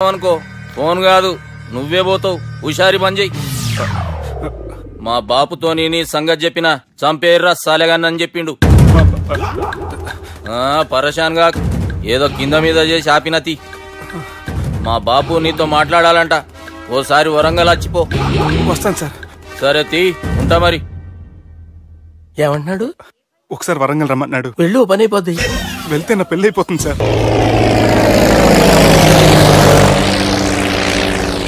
అనుకో ఫోన్ కాదు నువ్వే పోతావు. హుషారి పని చెయ్యి. మా బాపుతో నీ సంగతి చెప్పిన చంపేర్రా సాలెగాన్ని చెప్పిండు. పరేషాన్ గా ఏదో కింద మీద చేసి ఆపినతి. మా బాపు నీతో మాట్లాడాలంట. ఓసారి వరంగల్ వచ్చిపో. వస్తాను సార్. సరే తీ ఉంటా మరి. ఏమంటున్నాడు? ఒకసారి వరంగల్ రమ్మన్నాడు. వెళ్ళు, పని అయిపోద్ది. వెళ్తే నా పెళ్లి అయిపోతుంది సార్.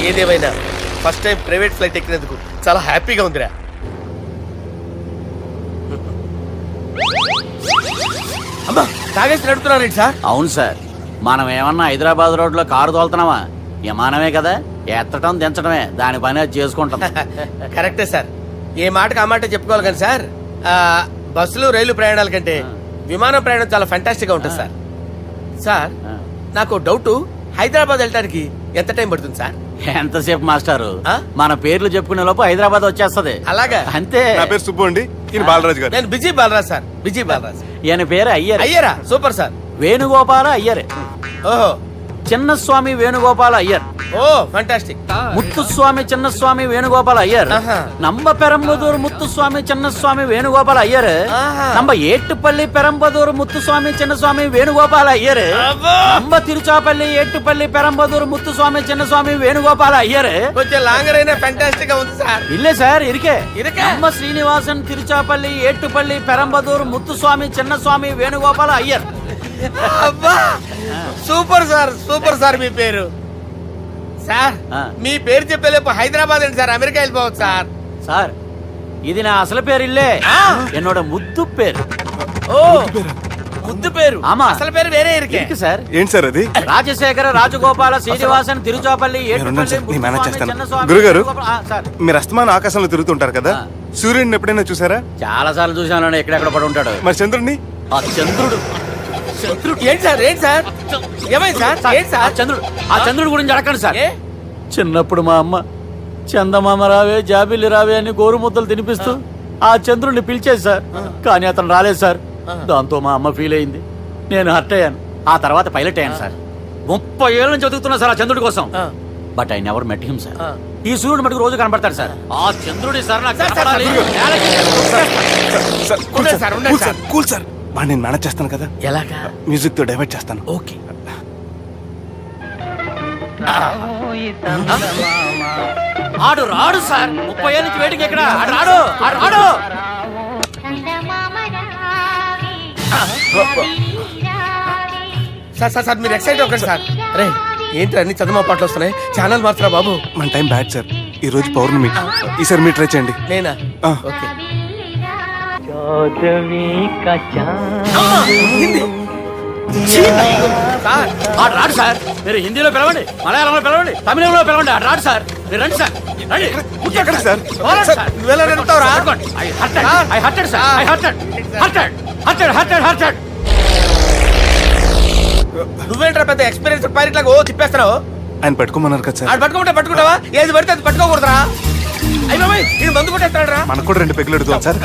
ఏదేమైనా ఫస్ట్ టైం ప్రైవేట్ ఫ్లైట్ ఎక్కినందుకు చాలా హ్యాపీగా ఉందిరా. అమ్మా తాగేసి నడుపుతున్నారేంటి సార్? అవును సార్, మనం ఏమన్నా హైదరాబాద్ రోడ్ లో కారు తోలుతున్నామా? విమానమే కదా, ఎత్తటం దించడమే దాని పని అది చేసుకుంటాం. కరెక్టే సార్, ఏ మాటకు ఆ మాట చెప్పుకోవాలి కానీ సార్, బస్సులు రైలు ప్రయాణాల కంటే విమానం ప్రయాణం చాలా ఫ్యాంటాస్టిక్ గా ఉంటుంది సార్. సార్ నాకు డౌట్, హైదరాబాద్ వెళ్ళడానికి ఎంత టైం పడుతుంది సార్? ఎంతసేపు మాస్టారు, మన పేర్లు చెప్పుకునే లోపు హైదరాబాద్ వచ్చేస్తది. అలాగా? అంతే. నా పేరు సుబ్బు అండి, ఈయన బాలరాజు గారు. నేను busy Balaraj sir. Busy Balaraj. ఈయన పేరు అయ్యర్. అయ్యరా? Super sir. వేణుగోపాల అయ్యర్. ఓహో. చిన్నస్వామి వేణుగోపాల అయ్యర్. Oh fantastic. ముత్తుస్వామి చిన్నస్వామి వేణుగోపాల అయ్యర్. నంబ పెరంబదూరు ముత్తుస్వామి చిన్నస్వామి వేణుగోపాల అయ్యర్. నంబ ఏట్టుపల్లి పెరంబదూరు ముత్తుస్వామి చిన్నస్వామి వేణుగోపాల అయ్యర్. నంబ తిరుచాపల్లి ఏట్టుపల్లి పెరంబదూరు ముత్తుస్వామి చిన్నస్వామి వేణుగోపాల అయ్యర్. కొంచెం లాంగర్ అయినా ఫ్యాంటాస్టిక్ గా ఉంది సార్. ఇల్లే సార్, ఇరికే. నంబ శ్రీనివాసన్ తిరుచాపల్లి ఏట్టుపల్లి పెరంబదూరు ముత్తుస్వామి చిన్నస్వామి వేణుగోపాల అయ్యర్. అబ్బా సూపర్ సార్, సూపర్ సార్. మీ పేరు సార్, మీ పేరు చెప్పేలేపు హైదరాబాద్ అండి సార్, అమెరికా వెళ్ళిపోవచ్చు సార్. సార్ ఇది నా అసలు పేరు ఇల్లే, ఎన్నోడ ముద్దు పేరు. ఓ ముద్దు పేరు. ఆమా, అసలు పేరు వేరే ఇరికే సార్. ఏంటి సార్ అది? రాజశేఖర రాజగోపాల శ్రీనివాసన్ తిరుచాపల్లి. గురుగారు, మీరు అస్తమానం ఆకాశంలో తిరుగుతుంటారు కదా, సూర్యుడిని ఎప్పుడైనా చూసారా? చాలా సార్లు చూసాను, ఎక్కడెక్కడ పడి ఉంటాడు. మరి చంద్రుడిని? ఆ చంద్రుడు. ఏంటి సార్? ఏంటి సార్? ఏమైంది సార్? ఏంటి సార్? చంద్రుడు. ఆ చంద్రుడు గురించి అడగండి సార్. చిన్నప్పుడు మా అమ్మ చందమామ రావే జాబిల్లి రావే అని గోరు ముద్దలు తినిపిస్తూ ఆ చంద్రుడిని పిలిచేది సార్, కానీ అతను రాలేదు సార్. దాంతో మా అమ్మ ఫీల్ అయింది, నేను హర్ట్ అయ్యాను. ఆ తర్వాత పైలట్ అయ్యాను సార్. 30 ఏళ్ళ నుంచి చదువుతున్నా సార్ ఆ చంద్రుడి కోసం. But I never met him sir. ఈ సూర్యుడు మటుకు రోజు కనబడతాడు సార్. ఆ చంద్రుడి సార్ కూల్ సార్, నేను మేనేజ్ చేస్తాను కదా. ఎలాగా? మ్యూజిక్ తో డైవర్ట్ చేస్తాను. ఓకే. ఆడు రాడు సార్, 30 ఏళ్ళ నుంచి వేటికి ఎక్కడ ఆడు రాడు. ఆడు రాడు. సార్ సార్ సార్ మీరు ఎక్సైట్ అవ్వకండి సార్. రే ఏంటి అన్ని చదువు పాటలు వస్తున్నాయి, ఛానల్ మార్చరా బాబు. మన టైం బ్యాడ్ సార్, ఈ రోజు పౌర్ణమి. ఈసారి మీరు ట్రై చేయండి. నేనా? ఓకే. ఆడు రాడు సార్, మీరు హిందీలో పిలవండి, మలయాళంలో పిలవండి, తమిళంలో పిలవండి. ఆడు రాడు సార్, మీరు రండి సార్. ఎక్కడ సార్? నువ్వేంట్రా పెద్ద ఎక్స్పీరియన్స్ పైరెట్ లాగా ఓ తిప్పేస్తున్నావు? ఆయన పట్టుకోమన్నారు కదా సార్. ఆడు పట్టుకుంటే పట్టుకుంటావా? ఏది పడితే అది పట్టుకోకూడదురా. అయ్యి బాబాయ్, ఇది మందు కొట్టేస్తాడు రా. మనకు కూడా 2 పెగ్గులు అడుగుతాం సార్.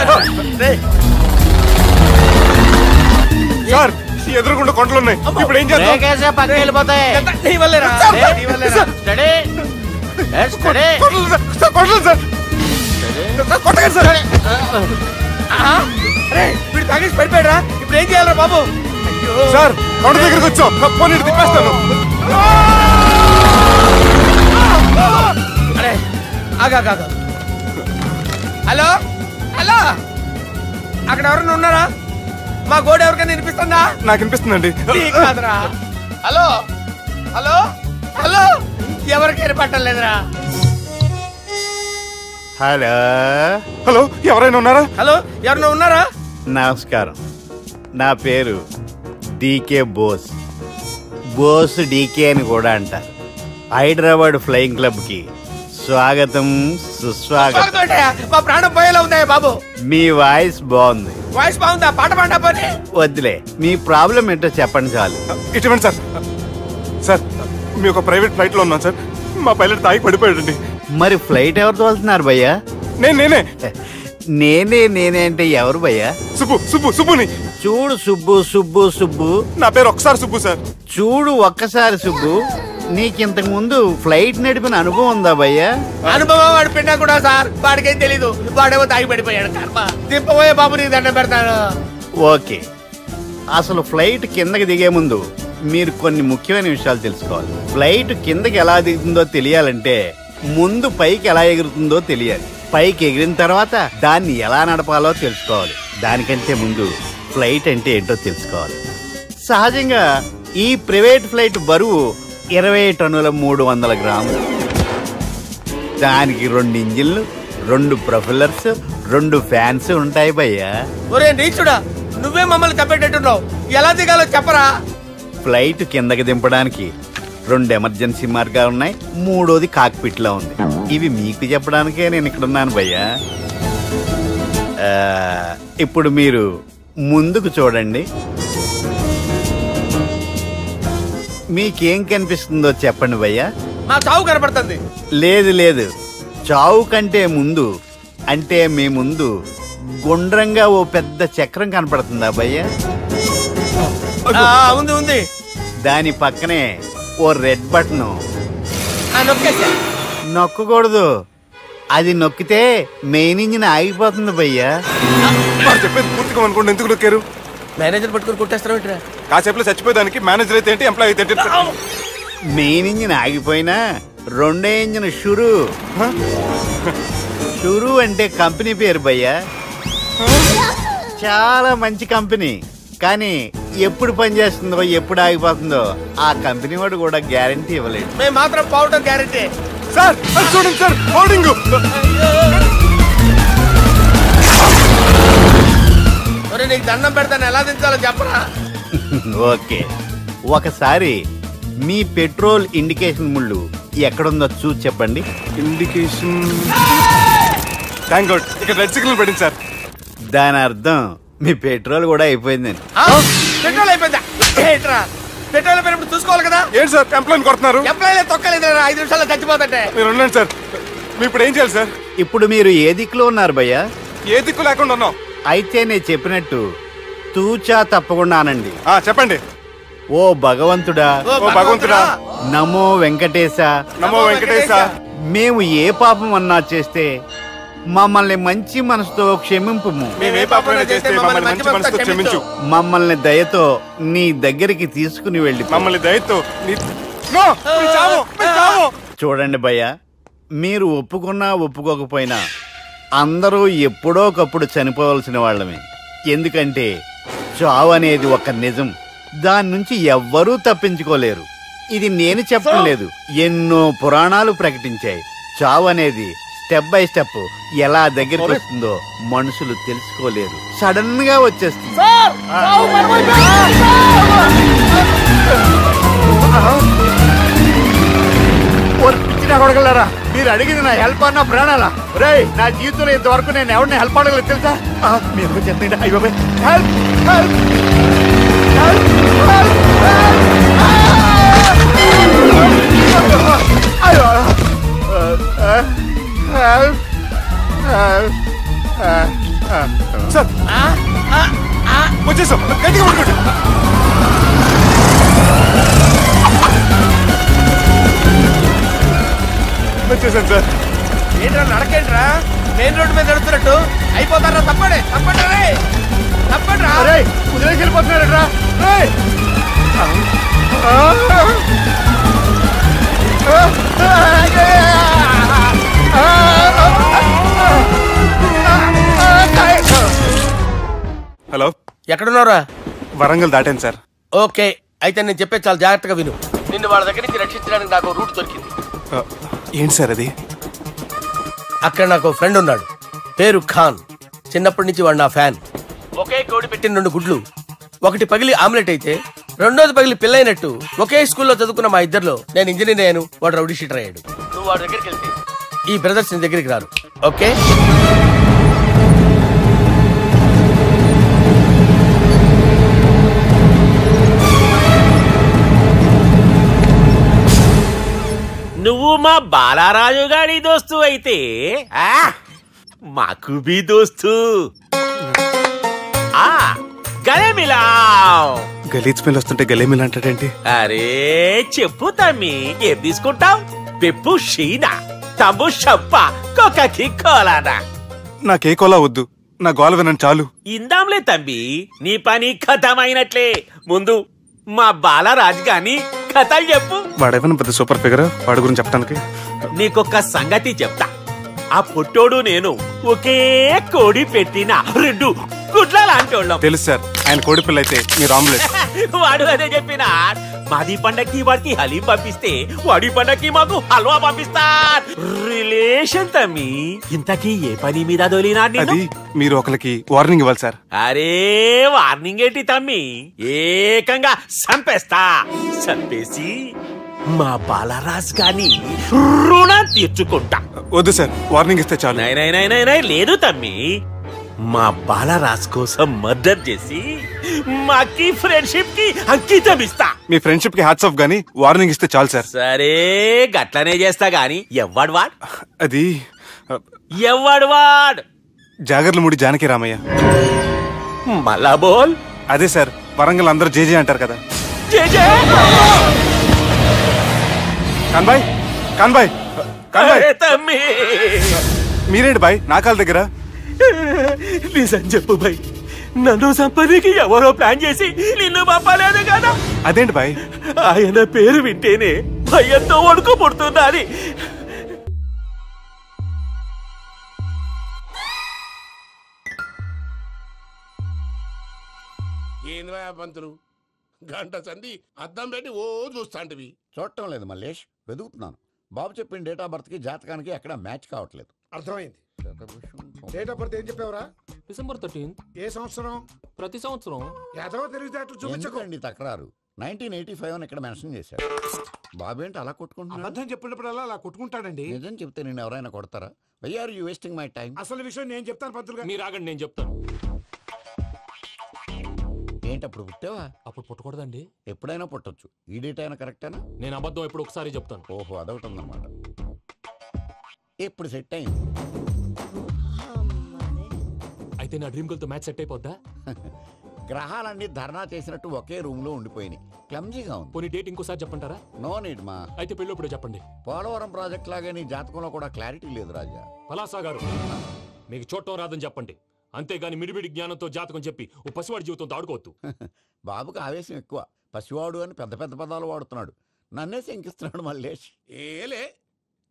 సార్ ఎదురుకుండా కొండలు ఉన్నాయి, ఇప్పుడు ఏం చేద్దాం? పక్కకి వెళ్ళిపోతాయి. వీడు తాగేసి పడిపోయాడా? ఇప్పుడు ఏం చేయాలరా బాబు? సార్ కొండ దగ్గరకు వచ్చాం, పోనీ తిప్పేస్తాను. అరే ఆగా. హలో హలో, అక్కడ ఎవరైనా ఉన్నారా? మా గోడ ఎవరికైనా వినిపిస్తుందా? నాకు వినిపిస్తుందండి. కాదురా. హలో హలో హలో, ఎవరికి వినపట్టలేదురా. హలో హలో, ఎవరైనా ఉన్నారా? హలో ఎవరైనా ఉన్నారా? నమస్కారం, నా పేరు డీకే బోస్. బోస్ డీకే అని కూడా అంటారు. హైదరాబాద్ ఫ్లయింగ్ క్లబ్ కి స్వాగతం సుస్వాగతం. మా ప్రాణం పోయేలా ఉన్నాయా బాబు? మీ వాయిస్ బాగుంది. వాయిస్ బాగుందా? పాట పాడా పోనీ. వద్దులే, మీ ప్రాబ్లం ఏంటో చెప్పండి చాలు. ఇటువంటి సార్, సార్ మీ ఒక ప్రైవేట్ ఫ్లైట్ లో ఉన్నాం సార్, మా పైలట్ తాగి పడిపోయాడండి. మరి ఫ్లైట్ ఎవరు తోలుతున్నారు భయ్యా? నేనే అంటే ఎవరు భయ్యా? సుబ్బుని. చూడు సుబ్బు. నా పేరు ఒకసారి సుబ్బు సార్. చూడు ఒక్కసారి సుబ్బు, నీకింతకు ముందు ఫ్లైట్ నడిపిన అనుభవం ఉందా భయ్యా? అనుభవం వాడు పిన్నా కూడా సార్, వాడికేం తెలీదు. వాడేమో తాగి పడిపోయాడు. కర్మ దింపబోయే బాబు నీకు దండం పెడతాను. ఓకే, అసలు ఫ్లైట్ కిందకి దిగే ముందు మీరు కొన్ని ముఖ్యమైన విషయాలు తెలుసుకోవాలి. ఫ్లైట్ కిందకి ఎలా దిగుతుందో తెలియాలంటే ముందు పైకి ఎలా ఎగురుతుందో తెలియాలి. పైకి ఎగిరిన తర్వాత దాన్ని ఎలా నడపాలో తెలుసుకోవాలి. దానికంటే ముందు ఫ్లైట్ అంటే ఏంటో తెలుసుకోవాలి. సహజంగా ఈ ప్రైవేట్ ఫ్లైట్ బరువు 20 టన్నుల 300 గ్రాములు. దానికి 2 ఇంజిన్లు, 2 ప్రొపెల్లర్స్, 2 ఫ్యాన్స్ ఉంటాయి భయ్యా. ఒరే నీచుడా, నువ్వే మమ్మల్ని తప్పేటట్టున్నావు. ఎలా దిగాలో చెప్పరా? ఫ్లైట్ కిందకి దింపడానికి 2 ఎమర్జెన్సీ మార్గాలు ఉన్నాయి. 3వది కాక్పిట్ లో ఉంది. ఇవి మీకు చెప్పడానికే నేను ఇక్కడ ఉన్నాను భయ్యా. ఇప్పుడు మీరు ముందుకు చూడండి. మీకేం కనిపిస్తుందో చెప్పండి భయ్యా. మా చావు కనపడుతుంది. లేదు, చావు కంటే ముందు అంటే మీ ముందు గుండ్రంగా ఓ పెద్ద చక్రం కనపడుతుందా భయ్యా? ఉంది. దాని పక్కనే ఓ రెడ్ బటన్. నొక్కకూడదు. అది నొక్కితే మెయిన్ ఇంజిన్ ఆగిపోతుంది భయ్యా. చెప్పేది పూర్తిగా అనుకోండి. ఎందుకు నొక్కారు? మేనేజర్ పట్టుకుని కొట్టేస్తారా? కాసేపులో చచ్చిపోయేదానికి మేనేజర్ అయితే ఏంటి, ఎంప్లాయ్ అయితే ఏంటి? మెయిన్ ఇంజిన్ ఆగిపోయినా 2వ ఇంజిన్ షురు అంటే కంపెనీ పేరు భయ్యా. చాలా మంచి కంపెనీ. కానీ ఎప్పుడు పనిచేస్తుందో ఎప్పుడు ఆగిపోతుందో ఆ కంపెనీ వాడు కూడా గ్యారంటీ ఇవ్వలేదు. మేము మాత్రం పోవటం గ్యారంటీ. సార్ చూడండి సార్, హోర్డింగ్. నీకు దండం పెడతాను, ఎలా దించాలో చెప్పరా? ఓకే, ఒకసారి మీ పెట్రోల్ ఇండికేషన్ ముళ్ళు ఎక్కడుందో చూసి చెప్పండి. ఇండికేషన్, థ్యాంక్ గాడ్, ఇక్కడ రెడ్ సిగ్నల్ పడింది సార్. దాని అర్థం మీ పెట్రోల్ కూడా అయిపోయిందని. పెట్రోల్ అయిపోయిందా? పెట్రోల్ అయిపోయినప్పుడు చూసుకోవాలి కదా. ఏంటి సార్ ఎంప్లాయ్ కొడుతున్నారు? ఎంప్లాయ్ తొక్కలేదు, 5 నిమిషాల్లో చచ్చిపోతుంటే. మీరు ఉండండి సార్. మీరు ఇప్పుడు ఏం చేయాలి సార్? ఇప్పుడు మీరు ఏ దిక్కులో ఉన్నారు భయ్యా? ఏ దిక్కు లేకుండా ఉన్నాం. అయితే నేను చెప్పినట్టు తూచా తప్పకుండా అనండి. చెప్పండి. ఓ భగవంతుడా, ఓ భగవంతుడా, నమో వెంకటేశ, నమో వెంకటేశ. మేము ఏ పాపం అన్నా చేస్తే మమ్మల్ని మంచి మనసుతో క్షమింపుము. మేమే పాపమైనా చేస్తే మమ్మల్ని మంచి మనసుతో క్షమించు. మమ్మల్ని దయతో నీ దగ్గరికి తీసుకుని వెళ్ళి. మమ్మల్ని దయతో చూడండి భయ్యా, మీరు ఒప్పుకున్నా ఒప్పుకోకపోయినా అందరూ ఎప్పుడో ఒకప్పుడు చనిపోవలసిన వాళ్ళమే. ఎందుకంటే చావు అనేది ఒక నిజం. దాని నుంచి ఎవ్వరూ తప్పించుకోలేరు. ఇది నేను చెప్పడం లేదు, ఎన్నో పురాణాలు ప్రకటించాయి. చావు అనేది స్టెప్ బై స్టెప్ ఎలా దగ్గరికి వస్తుందో మనుషులు తెలుసుకోలేరు. సడన్ గా వచ్చేస్తుంది. కొడగలరా, మీరు అడిగింది నా హెల్ప్ అన్న ప్రాణాలా? రే, నా జీవితంలో ఇంతవరకు నేను ఎవరిని హెల్ప్ అడగలేదు తెలుసా? మీరు చెప్పండి. అయ్యో హెల్ప్ హెల్ప్ సార్ వచ్చేసాం. గట్టిగా పట్టుకోండి. వచ్చేసాను సార్. ఏంట్రా నడకేంట్రా? మెయిన్ రోడ్డు మీద నడుస్తున్నట్టు అయిపోతారా? తప్పండి తప్పండి రే, తప్పండి రా. కుదిరేసి వెళ్ళిపోతున్నారా? హలో, ఎక్కడున్నారా? వరంగల్ దాటాను సార్. ఓకే, అయితే నేను చెప్పే చాలా జాగ్రత్తగా విను. నిన్ను వాళ్ళ దగ్గర నుంచి రక్షించడానికి నాకు రూట్ దొరికింది. ఏంటి సార్ అది? అక్కడ నాకు ఫ్రెండ్ ఉన్నాడు, పేరు ఖాన్. చిన్నప్పటి నుంచి వాడు నా ఫ్యాన్. ఒకే కోడి పెట్టిన 2 గుడ్లు, ఒకటి పగిలి ఆమ్లెట్ అయితే 2వది పగిలి పిల్లైనట్టు ఒకే స్కూల్లో చదువుకున్న మా ఇద్దరిలో నేను ఇంజనీర్ అయ్యాను, వాడు రౌడీ షీటర్ అయ్యాడు. నువ్వు వాడి దగ్గరికి వెళ్తే ఈ బ్రదర్స్ నీ దగ్గరికి రారు. ఓకే, నువ్వు మా బాలారాజు గారి దోస్తు అయితే మాకు బి దోస్తు. గలే మిలావ్. గలీజ్ స్మెల్ వస్తుంటే గలేమిల్ అంటాడేంటి? అరే చెప్పు తమ్మి, ఏం తీసుకుంటావు? పెప్పు షీనా, తమ్ము షప్ప, కొకకి కోలానా? నాకే కోలా వద్దు, నా గోల వినండి చాలు. ఇందాంలే తమ్మి, నీ పని ఖతమైనట్లే. ముందు మా బాలరాజ్ గాని కథలు చెప్పు. వాడేమైనా పెద్ద సూపర్ ఫిగర్, వాడి గురించి చెప్పడానికి. నీకొక్క సంగతి చెప్తా. ఆ పుట్టోడు నేను ఒకే కోడి పెట్టిన 2 గుడ్ల లాంటి వాళ్ళం. తెలుసు సార్, ఆయన కోడి పిల్ల అయితే మీరు ఆమ్లెట్. వాడు అదే చెప్పిన. మాది పండక్కి వాడికి హలీం పంపిస్తే వాడి పండక్కి మాకు హల్వా పంపిస్తా. రిలేషన్ తమ్మి. ఇంతకీ ఏ పని మీద దొలినా? అది మీరు ఒకరికి వార్నింగ్ ఇవ్వాలి సార్. అరే వార్నింగ్ ఏంటి తమ్మి, ఏకంగా చంపేస్తా. చంపేసి మా బాలరాజ్ గాని రుణం తీర్చుకుంటా. వద్దు సార్, వార్నింగ్ ఇస్తే చాలు. నై లేదు తమ్మి, మా బాలరాజ్ కోసం మర్డర్ చేసి మాకి ఫ్రెండ్షిప్ కి అంకితం ఇస్తా. మీ ఫ్రెండ్షిప్ కి హ్యాట్స్ ఆఫ్ గానీ వార్నింగ్ ఇస్తే చాలు సార్. సరే గట్లనే చేస్తా గాని ఎవ్వడు వాడ్? అది ఎవ్వడు వాడ్? జాగర్లమూడి జానకి రామయ్య. మళ్ళా బోల్. అదే సార్, వరంగల్ అందరూ జేజే అంటారు కదా. జేజే కాన్బాయ్, కాన్బాయ్, కాన్బాయ్. తమ్మి మీరేంటి బాయ్ నా కాళ్ళ దగ్గర? నిజం చెప్పు బాయ్, నన్ను సంపదకి ఎవరో ప్లాన్ చేసి నిన్ను పంపలేదు కదా? అదేంటి బాయ్? ఆయన పేరు వింటేనే భయంతో వణుకు పుడుతున్నది. ఏంద్రా పంతులు, గంట సంధి అద్దం పెట్టి ఓ చూస్తాంటివి. చూడటం లేదు మల్లేష్, వెతుకుతున్నాను. బాబు చెప్పిన డేట్ ఆఫ్ బర్త్ కి జాతకానికి ఎక్కడ మ్యాచ్ కావట్లేదు. అర్థమైంది. డేట్ ఆఫ్ బర్త్ ఏం చెప్పావురా? December 13th. ఏ సంవత్సరం? ప్రతి సంవత్సరం. ఎదవ తెలివితేటలు చూపించకు. ఎందుకండి తక్రారు? 1985 అని ఇక్కడ మెన్షన్ చేశారు. బాబు ఏంటి అలా కొట్టుకుంటున్నాడు? అబద్ధం చెప్పినప్పుడల్లా అలా కొట్టుకుంటాడండి. నిజం చెప్తే నేను ఎవరైనా కొడతారా? Why are you wasting my time? అసలు విషయం నేను చెప్తాను పంతులు గారు. మీరు ఆగండి, నేను చెప్తాను. ఏంటి అప్పుడు పుట్టావా? అప్పుడు పుట్టకూడదండి. ఎప్పుడైనా పుట్టొచ్చు. ఈ డేట్ అయినా కరెక్టేనా? నేను అబద్ధం ఎప్పుడు ఒకసారి చెప్తాను. ఓహో, అదొకటి ఉందన్నమాట. ఇప్పుడు సెట్ అయింది. అయితే నా డ్రీమ్ గర్ల్ తో మ్యాచ్ సెట్ అయిపోద్దా? గ్రహాలన్నీ ధర్నా చేసినట్టు ఒకే రూమ్ లో ఉండిపోయినాయి. క్లమ్జీగా ఉంది. పోనీ డేట్ ఇంకోసారి చెప్పంటారా? నో నీడ్ మా. అయితే పెళ్ళప్పుడు చెప్పండి. పోలవరం ప్రాజెక్ట్ లాగే నీ జాతకంలో కూడా క్లారిటీ లేదు రాజా. పలాసా గారు, మీకు చూడటం రాదని చెప్పండి, అంతేగాని మిడిమిడి జ్ఞానంతో జాతకం చెప్పి ఓ పసివాడి జీవితంతో ఆడుకోవద్దు. బాబుకి ఆవేశం ఎక్కువ. పసివాడు అని పెద్ద పెద్ద పదాలు వాడుతున్నాడు. నన్నే శంకిస్తున్నాడు మల్లేష్. ఏలే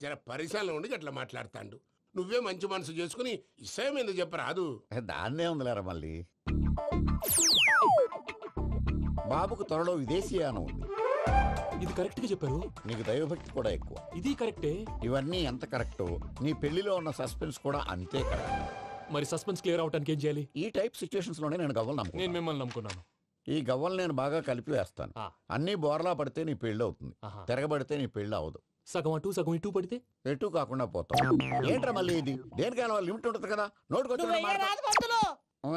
జర పరిశీలన ఉండి అట్లా మాట్లాడతాండు. నువ్వే మంచి మనసు చేసుకుని ఇష్టం ఎందుకు చెప్పరాదు? దాన్నే ఉందిలేరా మళ్ళీ. బాబుకు త్వరలో విదేశీయానం ఉంది. ఇది కరెక్ట్ గా చెప్పారు. నీకు దైవభక్తి కూడా ఎక్కువ. ఇది కరెక్టే. ఇవన్నీ ఎంత కరెక్టో నీ పెళ్లిలో ఉన్న సస్పెన్స్ కూడా అంతే కరెక్ట్. మరి సస్పెన్స్ క్లియర్ అవడానికి ఏం చేయాలి? ఈ టైప్ సిచ్యువేషన్స్ లోనే నేను గవ్వలు నేను నమ్ముకున్నాను. మిమ్మల్ని నమ్ముకున్నాను. ఈ గవ్వలు నేను బాగా కలిపి వేస్తాను. అన్ని బోర్లా పడితే నీ పెళ్లి అవుతుంది, తిరగబడితే నీ పెళ్లి అవదు. సగం అటు సగం ఇటు పడితే ఎటు కాకుండా పోతావు. ఏంట్రా మళ్ళీ ఇది? దేనికైనా లిమిట్ ఉంటుంది కదా. నోటుకొచ్చి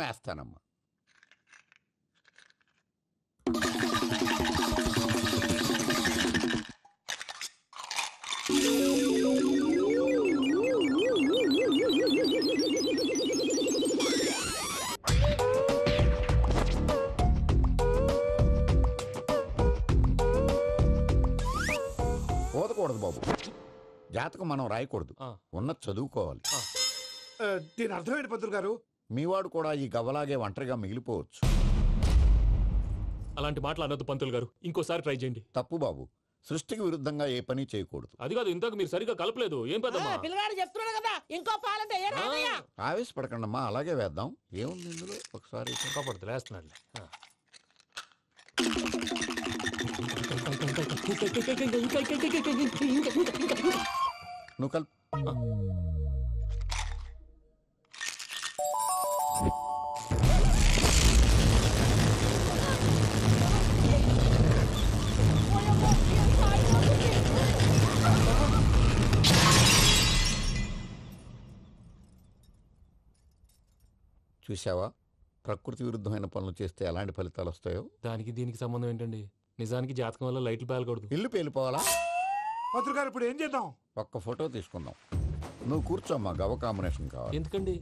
వేస్తానమ్మా. పోదకూడదు బాబు. జాతకం మనం రాయకూడదు, ఉన్నది చదువుకోవాలి. దీని అర్థమైంది పంతులు గారు. మీవాడు కూడా ఈ గవ్వలాగే ఒంటరిగా మిగిలిపోవచ్చు. అలాంటి మాటలు అనొద్దు పంతులు గారు, ఇంకోసారి ట్రై చేయండి. తప్పు బాబు. సృష్టికి విరుద్ధంగా ఏ పని చేయకూడదు. అది కాదు, ఇంతకు మీరు సరిగా కలపలేదు. ఏం పెద్దమ్మా? ఆవేశపడకండమ్మా, అలాగే వేద్దాం. ఏముంది ఇందులో? ఒకసారి కాపాడుతు వేస్తున్నాడు. నువ్వు కల్. చూసావా, ప్రకృతి విరుద్ధమైన పనులు చేస్తే ఎలాంటి ఫలితాలు వస్తాయో. దానికి దీనికి సంబంధం ఏంటండి? నిజానికి జాతకం వల్ల లైట్లు పేలకూడదు. ఇల్లు పేలిపోవాలా? పంతులు గారు ఇప్పుడు ఏం చేద్దాం? ఒక్క ఫోటో తీసుకుందాం. నువ్వు కూర్చోమ్మా, గవ్వ కాంబినేషన్ కావాలి. ఎందుకండి?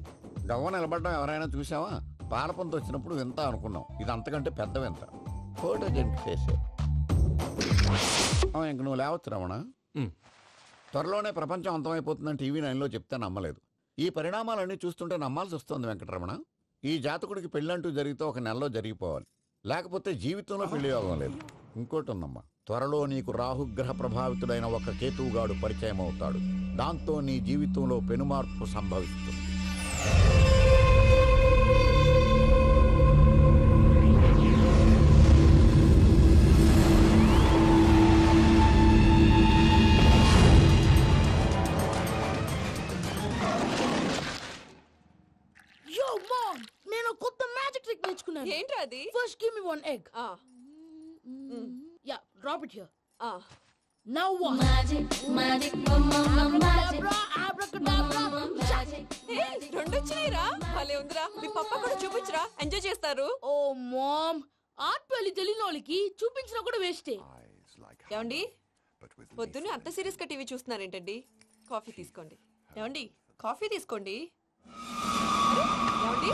గవ్వ నిలబడడం ఎవరైనా చూసావా? పాలపంత వచ్చినప్పుడు వింత అనుకున్నాం, ఇది అంతకంటే పెద్ద వింత. Photogenic face. ఇంక నువ్వు లేవచ్చు రమణ. త్వరలోనే ప్రపంచం అంతమైపోతుందని టీవీ 9లో చెప్తే నమ్మలేదు. ఈ పరిణామాలన్నీ చూస్తుంటే నమ్మాల్సి వస్తుంది వెంకటరమణ. ఈ జాతకుడికి పెళ్ళంటూ జరిగితే ఒక నెలలో జరిగిపోవాలి, లేకపోతే జీవితంలో పెళ్లి యోగం లేదు. ఇంకోటి ఉందమ్మా, త్వరలో నీకు రాహుగ్రహ ప్రభావితుడైన ఒక కేతువుగాడు పరిచయం అవుతాడు. దాంతో నీ జీవితంలో పెనుమార్పు సంభవిస్తుంది. ఏంట్రా అది? First give me one egg. Yeah, drop it here. Now what? Magic, magic, abracadabra, abracadabra, magic. Hey, రెండు వచ్చినాయిరా. భలే ఉందిరా. మీ పప్పా కూడా చూపించరా, ఎంజాయ్ చేస్తారు. Oh mom, ఆర్ట్ పెళ్లి తెలియని వాళ్ళకి చూపించినా కూడా వేస్టే. ఏమండి, పొద్దున్నే అంత సీరియస్ గా టీవీ చూస్తున్నారేంటండి? కాఫీ తీసుకోండి. ఏమండి, కాఫీ తీసుకోండి. ఏమండి,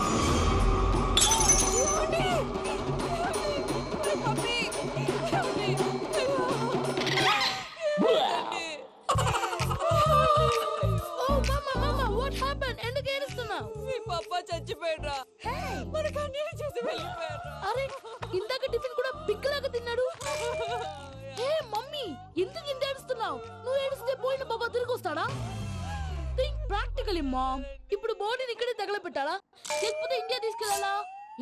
చచ్చిపోయాడ్రా. మనకు అన్యాయం చేసి వెళ్ళిపోయాడ్రా. అరే, ఇందాక టిఫిన్ కూడా పిక్కలాగా తిన్నాడు. హే మమ్మీ, ఎందుకు ఇంత ఏడుస్తున్నావు? నువ్వు ఏడిస్తే పోయిన బాబా తిరిగి వస్తాడా? Think practically ma'am. ఇప్పుడు బాడీని ఇక్కడే తగలబెట్టాలా, లేకపోతే ఇండియా తీసుకెళ్లాలా?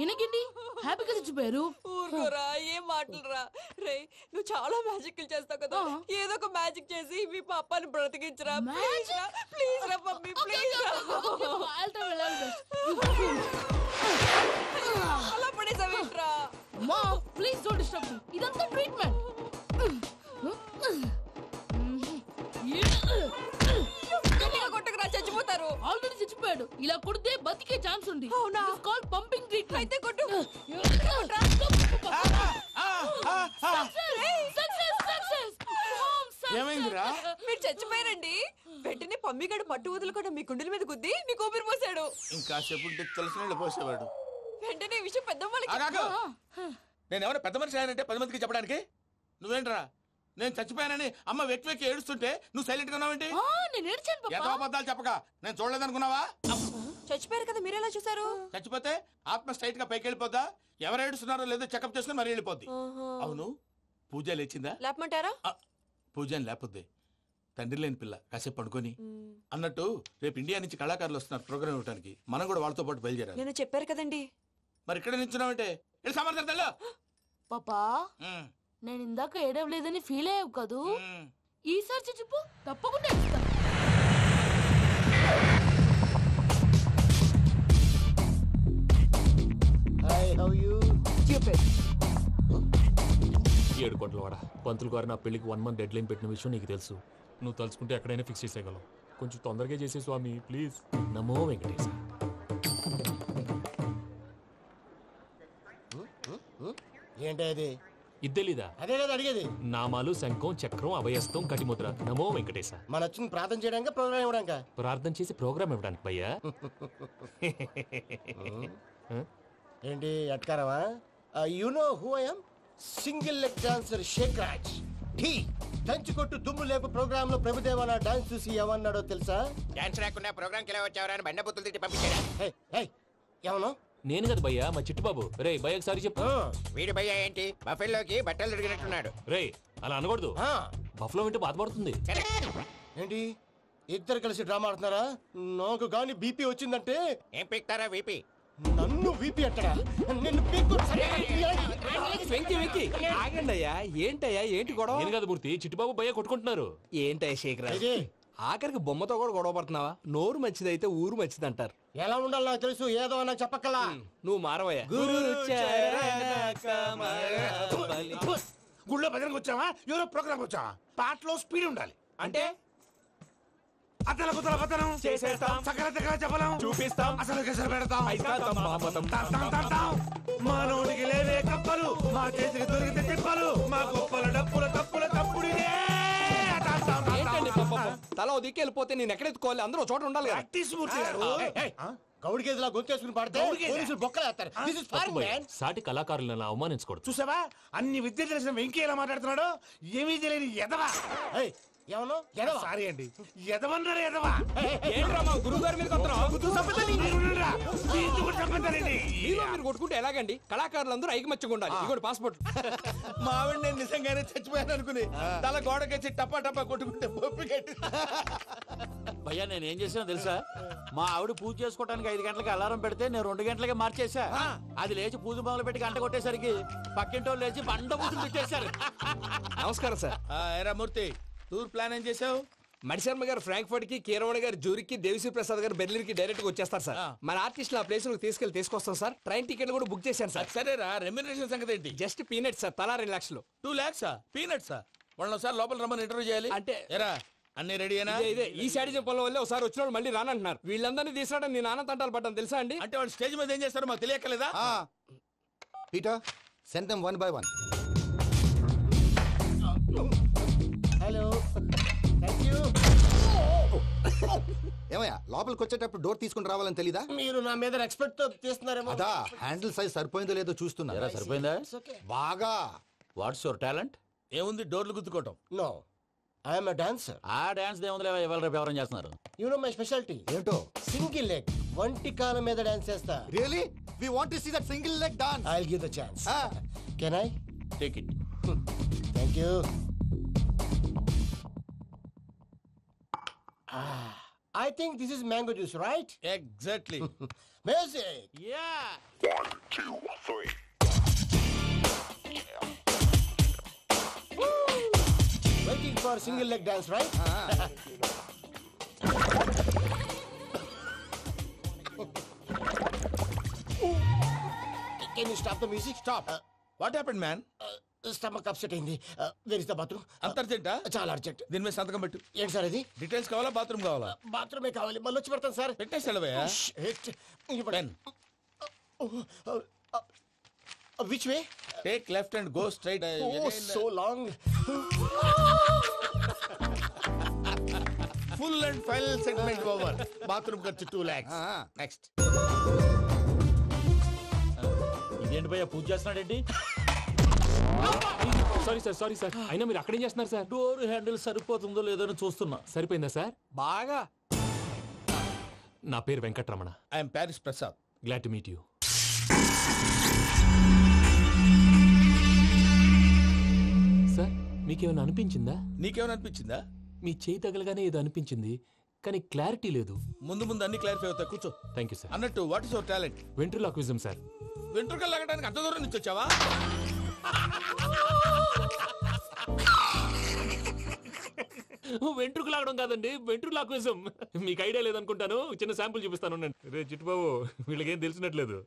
ఎనకండి హ్యాపీగా చచ్చిపోయారు. ఊరుకోరా, ఏం మాటలురా. రే, నువ్వు చాలా మ్యాజిక్ చేస్తావు కదా, ఏదో ఒక మ్యాజిక్ చేసి మీ పాపాని బ్రతికించరా. ప్లీజ్ రా మమ్మీ, ప్లీజ్ రా. అలా పడేసావేంట్రా? Mom please don't disturb me. ఇదంతా ట్రీట్మెంట్. కొట్టకురా, చచ్చిపోతారు. ఆల్రెడీ చచ్చిపోయాడు. ఇలా కొడితే బతికే ఛాన్స్ ఉంది. అవునా? It's called pumping treatment. అయితే కొట్టు. ఏమైందిరా? మీరు చచ్చిపోయారండి. వెంటనే పమ్మిగాడు మట్టు వదులుకుండా మీ గుండెల మీద గుద్ది మీకు ఊపిరి పోసాడు. ఇంకా చెప్పు తెలిసిన పోసేవాడు. వెంటనే ఈ విషయం పెద్ద నేను ఎవరైనా పెద్ద మనిషి అంటే 10 మందికి చెప్పడానికి. నువ్వేంట్రా, నేను చచ్చిపోయానని అమ్మ వెక్కి వెక్కి ఏడుస్తుంటే నువ్వు సైలెంట్ గా ఉన్నావేంటి? నేను ఏడ్చాను పాపా. ఎంత అబద్ధాలు చెప్పక. నేను చూడలేదనుకున్నావా? చచ్చిపోయారు కదా, మీరెలా చూసారు? చచ్చిపోతే ఆత్మ స్ట్రైట్ గా పైకి వెళ్ళిపోద్దా? ఎవరు ఏడుస్తున్నారో లేదో చెకప్ చేసుకుని మరీ వెళ్ళిపోద్ది. అవును, పూజ లేచిందా? లేపమంటారా? పూజ లేకపోద్ది. తండ్రి లేని పిల్ల, కాసేపు పడుకొని. అన్నట్టు రేపు ఇండియా నుంచి కళాకారులు వస్తున్నారు ప్రోగ్రామ్ ఇవ్వడానికి. మనం కూడా వాళ్ళతో పాటు బయలుదేరాలి. నేను చెప్పారు కదండి. మరి ఇక్కడ నిల్చున్నావంటే సమర్థతల్లో పాపా, నేను ఇందాక ఏడవలేదని ఫీల్ అయ్యావు కదూ. ఈసారి చచ్చిపో, తప్పకుండా ఇస్తా. ఏడు కోట్ల వాడ పంతులు గారు నా పెళ్లికి 1 month డెడ్ లైన్ పెట్టిన విషయం నీకు తెలుసు. నువ్వు తలుచుకుంటే ఎక్కడైనా ఫిక్స్ చేసేయగలవు. కొంచెం తొందరగా చేసే స్వామి ప్లీజ్. నమో వెంకటేశ. ఏంటి అది? ఇది తెలీదా? అదే కదా అడిగేది. నామాలు, శంఖం, చక్రం, అభయస్తం, కటిముద్ర. నమో వెంకటేశ. మన వచ్చింది ప్రార్థన చేయడానికి, ప్రోగ్రామ్ ఇవ్వడానికి. ప్రార్థన చేసి ప్రోగ్రామ్ ఇవ్వడానికి భయ్యా. ఏంటి అట్కారమా? You know who I am? Single leg dancer Shaik Raj. Dhee దంచి కొట్టు దుమ్ము లేపు ప్రోగ్రామ్ లో ప్రభుదేవ నా డాన్స్ చూసి ఏమన్నాడో తెలుసా? డాన్స్ రాకుండా ప్రోగ్రామ్ కి ఎలా వచ్చావరా అని బండ బుద్ధులు తిట్టి పంపించాడా? ఏమన్నా? నేను కదా భయ్యా, మా చిట్టుబాబు. రే భయ్య ఒకసారి చెప్పు. వీడి భయ్య ఏంటి బఫెల్లోకి బట్టలు తిరిగినట్టున్నాడు. రే అలా అనకూడదు. బఫ్లో వింటే బాధపడుతుంది. ఏంటి ఇద్దరు కలిసి డ్రామా ఆడుతున్నారా? నాకు గాని బీపీ వచ్చిందంటే ఏం పీక్తారా వీపీ? నన్ను వీపీ అట్టడా? నిన్ను ఆగండి అయ్యా. ఏంటయ్యా, ఏంటి గొడవ? నేను కదా మూర్తి, చిట్టుబాబు భయ్య కొట్టుకుంటున్నారు. ఏంటయ్యా శేఖర్, ఆఖరికి బొమ్మతో కూడా గొడవ పడుతున్నావా? నోరు మంచిదైతే ఊరు మంచిది అంటారు. ఎలా ఉండాలి నాకు తెలుసు, ఏదో నాకు చెప్పక్కలా. నువ్వు మారవయ్యా. గుళ్ళో భజనకు వచ్చావా, ఎవరో ప్రోగ్రామ్ వచ్చావా? పాటలో స్పీడ్ ఉండాలి. అంటే అతల కుతల పతనం చేసేస్తాం, సకల దగ్గర చెప్పలేం, చూపిస్తాం, అసలు గసలు పెడతాం. మానవుడికి లేవే కప్పలు, మా చేతికి దొరికితే తిప్పలు, మా గొప్పల డప్పుల తప్పుల తప్పుడు. తల దిక్కి వెళ్ళిపోతే నేను ఎక్కడ ఎత్తుకోవాలి? అందరూ చోట ఉండాలి. గౌడి గేదెలా గొంతేసుకుని పాడితే పోలీసులు బొక్కలు వేస్తారు. This is foreign, man. సాటి కళాకారులను అవమానించకూడదు. చూసావా అన్ని విద్య తెలిసిన వెంకీ ఎలా మాట్లాడుతున్నాడు? ఏమీ తెలియని ఎదవా. ఏమను ఎదవా? సారీ అండి, ఎదవన్నారు ఎదవా. ఏంట్రా మా గురువు గారి మీద మీరు కొట్టుకుంటే ఎలాగండి? కళాకారులందరూ ఐకమత్యంగా ఉండాలి. ఇగోటి పాస్పోర్ట్. మా ఆవిడ నేను నిజంగానే చచ్చిపోయాను అనుకుని తల గోడకొచ్చి టపా టపా కొట్టుకుంటే భయ్యా నేను ఏం చేసినా తెలుసా? మా ఆవిడ పూజ చేసుకోవడానికి 5 గంటలకి అలారం పెడితే నేను 2 గంటలకి మార్చేసా. అది లేచి పూజ మొదలు పెట్టి గంట కొట్టేసరికి పక్కింటి వాళ్ళు లేచి బండ పూజలు పెట్టేశారు. నమస్కారం సార్. ఏరా మూర్తి, టూర్ ప్లాన్ ఏం చేసావు? మణిశర్మ గారు ఫ్రాంక్ఫర్ట్ కి, కీరవాణి గారు జూరికి, దేవిశ్రీ ప్రసాద్ గారు బెర్లిన్ కి డైరెక్ట్ గా వచ్చేస్తారు సార్. మన ఆర్టిస్ట్ ఆ ప్లేస్ తీసుకొస్తాం సార్. ట్రైన్ టికెట్ కూడా బుక్ చేశాను సార్. సరేరా, రెమ్యూనరేషన్ సంగతి ఏంటి? జస్ట్ పీనట్స్ సార్, తలా 2 లక్షలు. 2 lakhs పీనట్సా? వాళ్ళని ఒకసారి లోపల రమ్మని ఇంటర్వ్యూ చేయాలి. అంటే ఎరా అన్ని రెడీయేనా? ఇదే ఈ శాడీ చెప్పడం వల్ల ఒకసారి వచ్చిన వాళ్ళు మళ్ళీ రానంటున్నారు. వీళ్ళందరినీ తీసుకురావడం నేను నాన్న తంటాలు పడ్డాను తెలుసా అండి. అంటే వాళ్ళు స్టేజ్ మీద ఏం చేస్తారో మాకు తెలియక్కలేదా? Peter, send them one by one. Hello, thank you. ఏమయ్యా లోపలికి వచ్చేటప్పుడు డోర్ తీసుకుని రావాలని తెలీదా? మీరు నా మీద ఎక్స్పెక్ట్ తో తీస్తున్నారేమో. అదా హ్యాండిల్ సైజ్ సరిపోయిందో లేదో చూస్తున్నా. సరిపోయిందా? బాగా. What's your talent? ఏముంది, డోర్లు గుద్దుకోవటం. No, I'm dancer. ఆ డాన్స్ దేవుందిలే, ఇవాళ రేపు ఎవరైనా చేస్తున్నారు. యు నో మై స్పెషాలిటీ ఏంటో? సింగిల్ లెగ్, వంటి కాలం మీద డాన్స్ చేస్తా. Really? We want to see that single leg dance. I will give the chance. Can I take it? Thank you. I think this is mango juice, right? Exactly. Music. Yeah. 1, 2, 3. Waiting for single leg dance, right? Can you stop the music? Stop. What happened, man? Stomach upset అయింది. Where is the bathroom? అంత అర్జెంటా? చాలా urgent. దీని మీద సంతకం పెట్టు. ఏంటి sir ఇది? Details కావాలా, బాత్రూమ్ కావాలా? బాత్రూమే కావాలి. మళ్ళీ వచ్చి పెడతాను సార్. పెట్టేసాడవయ్యా. Pen. Which way? Take left and go straight. Oh, so long. Full and final segment over. Bathroom ఖర్చు 2 lakhs. Next. ఇదేంటి భయ్యా పూజ చేస్తున్నాడేంటి? Sorry sir. అయినా మీరు అక్కడేం చేస్తున్నారు సార్? డోర్ హ్యాండిల్ సరిపోతుందో లేదో చూస్తున్నా. సరిపోయిందా సార్? బాగా. నా పేరు Venkataramana. I'm Paris Prasad. Glad to meet you. Sir మీకేమైనా అనిపించిందా? నీకేమైనా అనిపించిందా? మీ చేయి తగలగానే ఏదో అనిపించింది, కానీ క్లారిటీ లేదు. ముందు అన్ని క్లారిఫై అవుతాయి, కూర్చో. Thank you sir. అన్నట్టు what is your talent? Ventriloquism sir. వెంట్రుకలు లాగడానికి అంత దూరం నుంచి వచ్చావా? వెంట్రుకు లాగడం కాదండి, వెంట్రులాక్విజం. మీకు ఐడియా లేదనుకుంటాను, చిన్న శాంపుల్ చూపిస్తాను. రే చిట్టుబాబు, వీళ్ళకేం తెలిసినట్లేదు.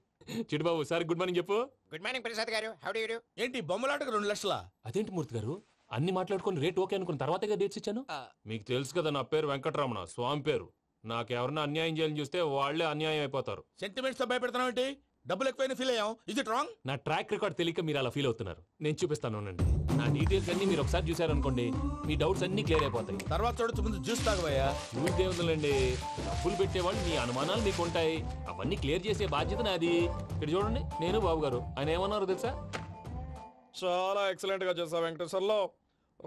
చిట్టుబాబు సార్ గుడ్ మార్నింగ్ చెప్పు. గుడ్ మార్నింగ్ ప్రసాద్ గారు. How do you do? ఏంటి బొమ్మలాటకు 2 లక్షలా? అదేంటి మూర్తి గారు, అన్ని మాట్లాడుకుని రేట్ ఓకే అనుకున్న తర్వాతగా డేట్స్ ఇచ్చాను. మీకు తెలుసు కదా నా పేరు వెంకటరమణ, స్వామి పేరు. నాకెవరన్నా అన్యాయం చేయాలని చూస్తే వాళ్లే అన్యాయం అయిపోతారు. సెంటిమెంట్స్ తో భయపెడతావు ఏంటి? డబ్బులు ఎక్కువైనా ఫీల్ అయ్యాం. Is it wrong? నా ట్రాక్ రికార్డ్ తెలియక మీరు అలా ఫీల్ అవుతున్నారు. నేను చూపిస్తాను. నా డీటెయిల్స్ అన్ని మీరు ఒకసారి చూసారనుకోండి, మీ డౌట్స్ అన్ని క్లియర్ అయిపోతాయి. తర్వాత చూడొచ్చు, ముందు జ్యూస్ తాగబోయా. జ్యూస్ దేవుందండి, డబ్బులు పెట్టేవాళ్ళు మీ అనుమానాలు మీకు ఉంటాయి, అవన్నీ క్లియర్ చేసే బాధ్యత నాది. ఇక్కడ చూడండి, నేను బాబు గారు. ఆయన ఏమన్నారు తెలుసా? చాలా ఎక్సలెంట్ గా చేసావు వెంకటేశ్వర్లో.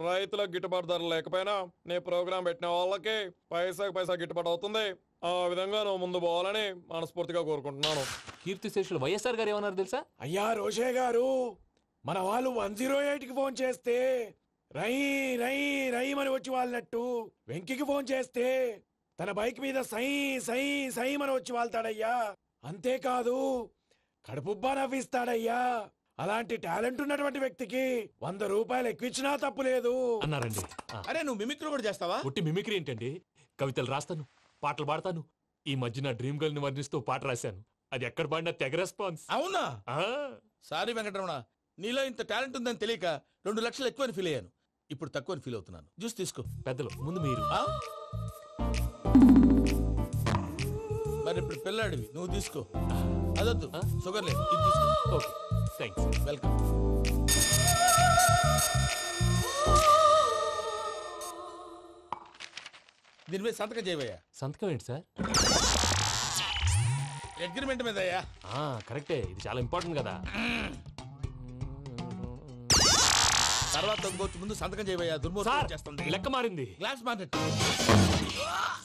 రైతులకు గిట్టుబాటు ధర లేకపోయినా నీ ప్రోగ్రాం పెట్టిన వాళ్ళకి పైసాకి పైసా గిట్టుబాటు అవుతుంది. ఆ విధంగా నువ్వు ముందు పోవాలని మనస్ఫూర్తిగా కోరుకుంటున్నాను. కీర్తిశేషులు వైఎస్ఆర్ గారు ఏమన్నారు తెలుసా? అయ్యా రోషే గారు, మన వాళ్ళు 108కి ఫోన్ చేస్తే రై రై రై అని వచ్చి వాళ్ళనట్టు, వెంకికి ఫోన్ చేస్తే తన బైక్ మీద సై సై సై అని వచ్చి వాళ్తాడయ్యా. అంతేకాదు కడుపుబ్బా నవ్విస్తాడయ్యా. అలాంటి టాలెంట్ ఉన్నటువంటి వ్యక్తికి 100 రూపాయలు ఎక్కువచ్చినా తప్పు లేదు అన్నారండి. అరే నువ్వు మిమిక్రీ కూడా చేస్తావా? ఒట్టి మిమిక్రీ ఏంటండి, కవితలు రాస్తాను, పాటలు పాడతాను. ఈ మధ్య నా డ్రీమ్ గర్ల్ ని వర్ణిస్తూ పాట రాశాను. అది ఎక్కడ పాడినా తెగ రెస్పాన్స్. అవునా? సారీ వెంకటరమణ, నీలో ఇంత టాలెంట్ ఉందని తెలియక 2 లక్షలు ఎక్కువని ఫీల్ అయ్యాను. ఇప్పుడు తక్కువని ఫీల్ అవుతున్నాను. జ్యూస్ తీసుకో. పెద్దలు ముందు మీరు. మరి ఇప్పుడు పిల్లాడివి, నువ్వు తీసుకో. అదొద్దు, షుగర్ లేదు, ఇది తీసుకో. Okay thanks. వెల్కమ్. దీని మీద సంతకం చేయవయ్యా. సంతకం ఏంటి సార్? అగ్రిమెంట్ మీద కరెక్టే, ఇది చాలా ఇంపార్టెంట్ కదా. తర్వాత ఇంకొచ్చి ముందు సంతకం చేయబోయా, దుర్మోహం చేస్తుంది. లెక్క మారింది. గ్లాస్ మార్కెట్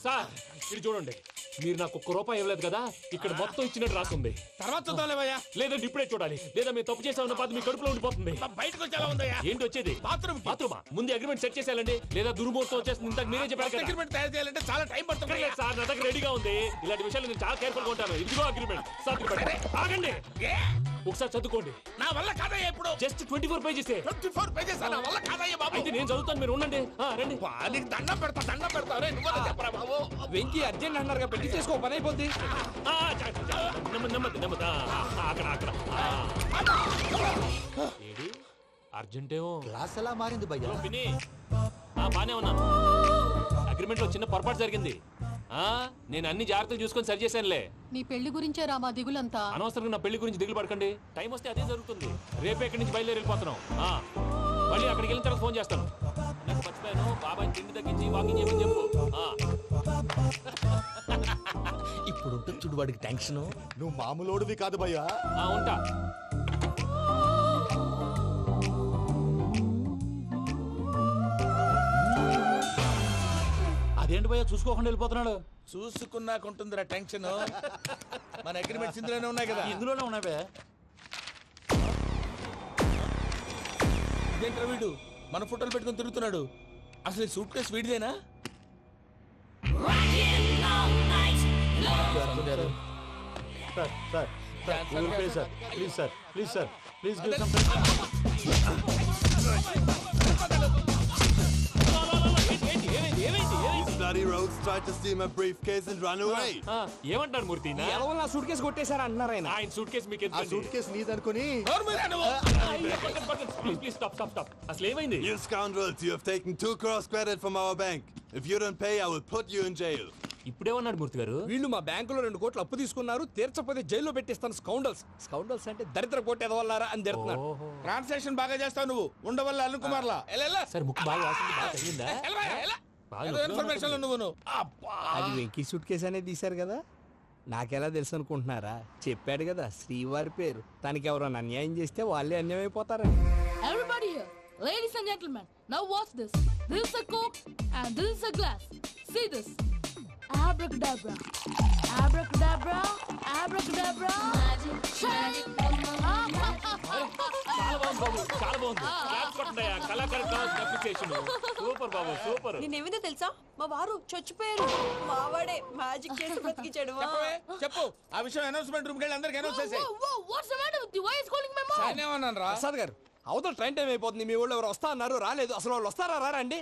సార్ ఇది చూడండి, మీరు నాకు ₹1 ఇవ్వలేదు కదా, ఇక్కడ మొత్తం ఇచ్చినట్టు రాస్తుంది. తర్వాత చూద్దాంలేవయ్యా. లేదంటే ఇప్పుడే చూడాలి, లేదా మీరు తప్పు చేసామన్న బాధ మీ కడుపులో ఉండిపోతుంది. బయటకు వచ్చేలా ఉందయ్యా. ఏంటి వచ్చేది? బాత్రూమా? ముందు అగ్రిమెంట్ సెట్ చేసేయాలండి, లేదా దుర్మూర్తం వచ్చేస్తుంది. ఇంతకు మీరే చెప్పారు కదా. అగ్రిమెంట్ తయారు చేయాలంటే చాలా టైం పడుతుంది సార్. నా దగ్గర రెడీగా ఉంది. ఇలాంటి విషయాలు నేను చాలా కేర్ఫుల్ గా ఉంటాను. ఇదిగో అగ్రిమెంట్. ఆగండి, ఒకసారి చదువుకోండి. నా వల్ల కాదయ్యా. ఇప్పుడు జస్ట్ 24 పేజెస్. 24 పేజెస్ నా వల్ల కాదయ్యా బాబు. అయితే నేను చదువుతాను, మీరు ఉండండి. రండి. నీకు దండం పెడతా రే. నువ్వు చెప్పరా బాబు. వెంకీ అర్జెంట్ అన్నారుగా, పెళ్లి చేసుకో, పని అయిపోద్ది. అక్కడ అర్జెంటేమో. క్లాస్ ఎలా మారింది భయ్యా? బానే ఉన్నాను. అగ్రిమెంట్ లో చిన్న పొరపాటు జరిగింది. నేను అన్ని జాగ్రత్తలు చూసుకొని సరి చేశానులే. నీ పెళ్లి గురించే రామా దిగులంతా. అనవసరంగా నా పెళ్లి గురించి దిగులు పడకండి. టైం వస్తే అదే జరుగుతుంది. రేపే ఇక్కడి నుంచి బయలుదేరి వెళ్ళిపోతున్నాం. మళ్ళీ అక్కడికి వెళ్ళిన తర్వాత ఫోన్ చేస్తాను. నాకు మర్చిపోయాను, బాబాయ్ తిండి తగ్గించి వాకింగ్ చేయమని చెప్పు. ఇప్పుడు ఉంటుంది చూడు వాడికి టెన్షన్. నువ్వు మామూలోడివి కాదు భయ్యా. ఉంటా. అదేంటి భయ్యా చూసుకోకుండా వెళ్ళిపోతున్నాడు? చూసుకున్నాకుంటుందిరా టెన్షన్. మన అగ్రిమెంట్స్ ఇందులోనే ఉన్నాయి కదా. ఇందులోనే ఉన్నాయి భయ్యా. ఇదేంట్రా వీడు మన ఫోటోలు పెట్టుకుని తిరుగుతున్నాడు? అసలు ఈ సూట్ కేసు వీడిదేనా? ఏమంటారు మూర్తి? నా సూట్ కేసు కొట్టేశారు అంటున్నారు ఆయన. ఆయన సూట్ కేసు మీకు సూట్ కేసు నీదనుకుని. Please stop. అసలు ఏమైంది? You scoundrels, you have taken 2 crores credit from our bank. If you don't pay, I will put you in jail. ఇప్పుడేమన్నాడు మూర్తి గారు? వీళ్ళు మా బ్యాంకులో 2 కోట్లు అప్పు తీసుకున్నారు, తీర్చకపోతే జైల్లో పెట్టిస్తాను. స్కౌండల్స్ అంటే దరిద్ర కోట ఎదవల్లారా అని తిడుతున్నారు. ట్రాన్సాక్షన్ బాగా చేస్తావు నువ్వు. ఉండవల్ల అల్లు కుమార్లా. సార్ ముక్కు బాగా వాసింది, బాగా తగ్గిందా? ఇన్ఫర్మేషన్ నువ్వు. అది వెంకీ సూట్ కేసు అనేది తీశారు కదా, నాకెలా తెలుసు అనుకుంటున్నారా? చెప్పాడు కదా శ్రీవారి పేరు. తనకి ఎవరైనా అన్యాయం చేస్తే వాళ్ళే అన్యాయం అయిపోతారని. Everybody here, ladies and gentlemen, now watch this. This is a Coke and this is a glass. See this. Abracadabra. Abracadabra. Abracadabra. Magic. చాలా బాగుంది. సూపర్ బాబు, సూపర్. నేనేమిందో తెలుసా, మా వారు చచ్చిపోయారు. మావాడే మ్యాజిక్ చేసి బ్రతికించాడు. చెప్పు ఆ విషయం. అనౌన్స్మెంట్ రూమ్ కెళ్ళి అందరికి అనౌన్స్ చేసేయ్. What's the matter with you? Why is calling my mom? నేనేమన్నాను రా ప్రసాద్ గారు, అవతల ట్రైన్ టైం అయిపోతుంది. మీ వాళ్ళు ఎవరు వస్తా అన్నారు, రాలేదు. అసలు వాళ్ళు వస్తారా రారా అండి?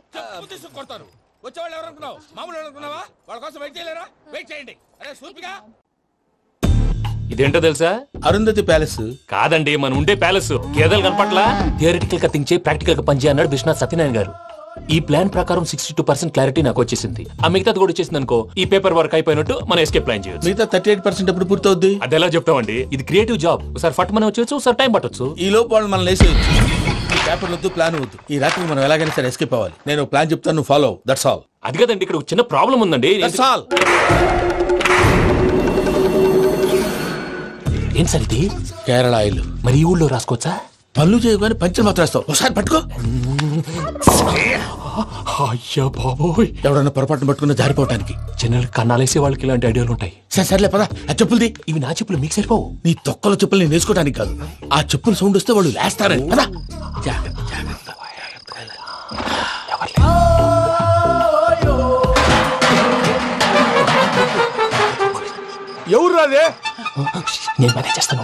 తీసుకు కొడతారు. వచ్చేవాళ్ళు ఎవరు అనుకున్నావు? మామూలు అనుకున్నావా? వాళ్ళ కోసం వెయిట్ చేయలేరా? వెయిట్ చేయండి. అరే సూపిగా. ఇదేంటో తెలుసా? అరుంధతి ప్యాలెస్ కాదండి, మన ఉండే ప్యాలెస్. గేదెలు కనపట్లా? థియరిటికల్ గా థింక్ చేయి, ప్రాక్టికల్ గా పనిచేయి అన్నాడు విశ్వనాథ్ సత్యనారాయణ గారు. ఈ ప్లాన్ ప్రకారం 62% క్లారిటీ నాకు వచ్చేసింది. ఆ మిగతాది కూడా వచ్చేసింది అనుకో, ఈ పేపర్ వర్క్ అయిపోయినట్టు మనం ఎస్కేప్ ప్లాన్ చేయొచ్చు. మిగతా 38% ఎప్పుడు పూర్తవుద్ది? అది ఎలా చెప్తామండి? ఇది క్రియేటివ్ జాబ్. ఒకసారి ఫట్ మనం వచ్చేయచ్చు, ఒకసారి టైం పట్టొచ్చు. ఈ లోపు వాళ్ళు మనం లేసేయచ్చు. ఈ పేపర్ వద్దు, ప్లాన్ వద్దు. ఈ రాత్రికి మనం ఎలాగైనా సరే ఎస్కేప్ అవ్వాలి. నేను ప్లాన్ చెప్తాను, నువ్వు ఫాలో. That's all. అది కదండి, ఇక్కడ చిన్న ప్రాబ్లం ఉందండి. That's all. ఏం సార్ ఇది? కేరళ ఆయిల్. మరి ఈ ఊళ్ళో రాసుకోవచ్చా? పళ్ళు చేయవు కానీ పంచర్ మాత్రం వేస్తావు. ఒకసారి పట్టుకో. అయ్యా బాబోయ్, ఎవడన్నా పొరపాటును పట్టుకున్న జారిపోవటానికి. జనరల్ కన్నాలేసే వాళ్ళకి ఇలాంటి ఐడియాలు ఉంటాయి. సర్లే పదా. ఆ చెప్పులది. ఇవి నా చెప్పులు, మీకు సరిపోవు. నీ తొక్కల చెప్పులు నేను వేసుకోవడానికి కాదు, ఆ చెప్పులు సౌండ్ వస్తే వాళ్ళు లేస్తారని. పదా. ఎవరు రాదే? నేను పదే చేస్తాను.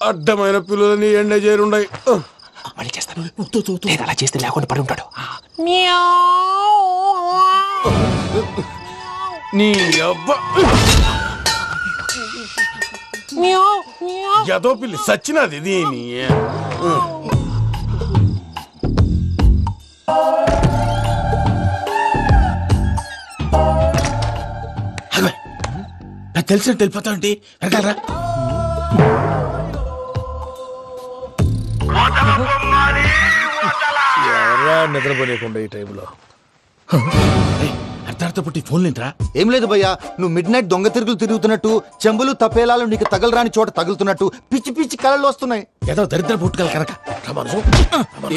అడ్డమైన పిల్లలని ఎండ చేరుండయి. మళ్ళీ చేస్తాను. లేదు, అలా చేస్తే లేకుండా పడి ఉంటాడు. నీ అబ్బా ఎదో పిల్లి సచ్చినది దీని. నాకు తెలిసినట్టు వెళ్ళిపోతా ఉంటే వెనకాలరా. ఎవరా నిద్రపోలేకుండా ఈ టైంలో? అర్ధార్థ పుట్టి ఫోన్ లేంట్రా? ఏం లేదు భయ్యా, నువ్వు మిడ్ నైట్ దొంగ తిరుగులు తిరుగుతున్నట్టు, చెంబులు తపేలాలు నీకు తగలరాని చోట తగులుతున్నట్టు పిచ్చి పిచ్చి కళలు వస్తున్నాయి. ఏదో దరిద్ర పుట్టుకల కనుక.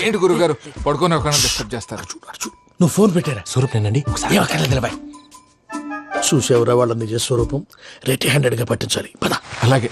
ఏంటి గురుగారు పడుకొని ఒక డిస్టర్బ్ చేస్తారు? నువ్వు ఫోన్ పెట్టారా? స్వరూపేనండి. చూసేవరా వాళ్ళ నిజ స్వరూపం. రెట్టి హ్యాండెడ్ గా పట్టించాలి. పద. అలాగే.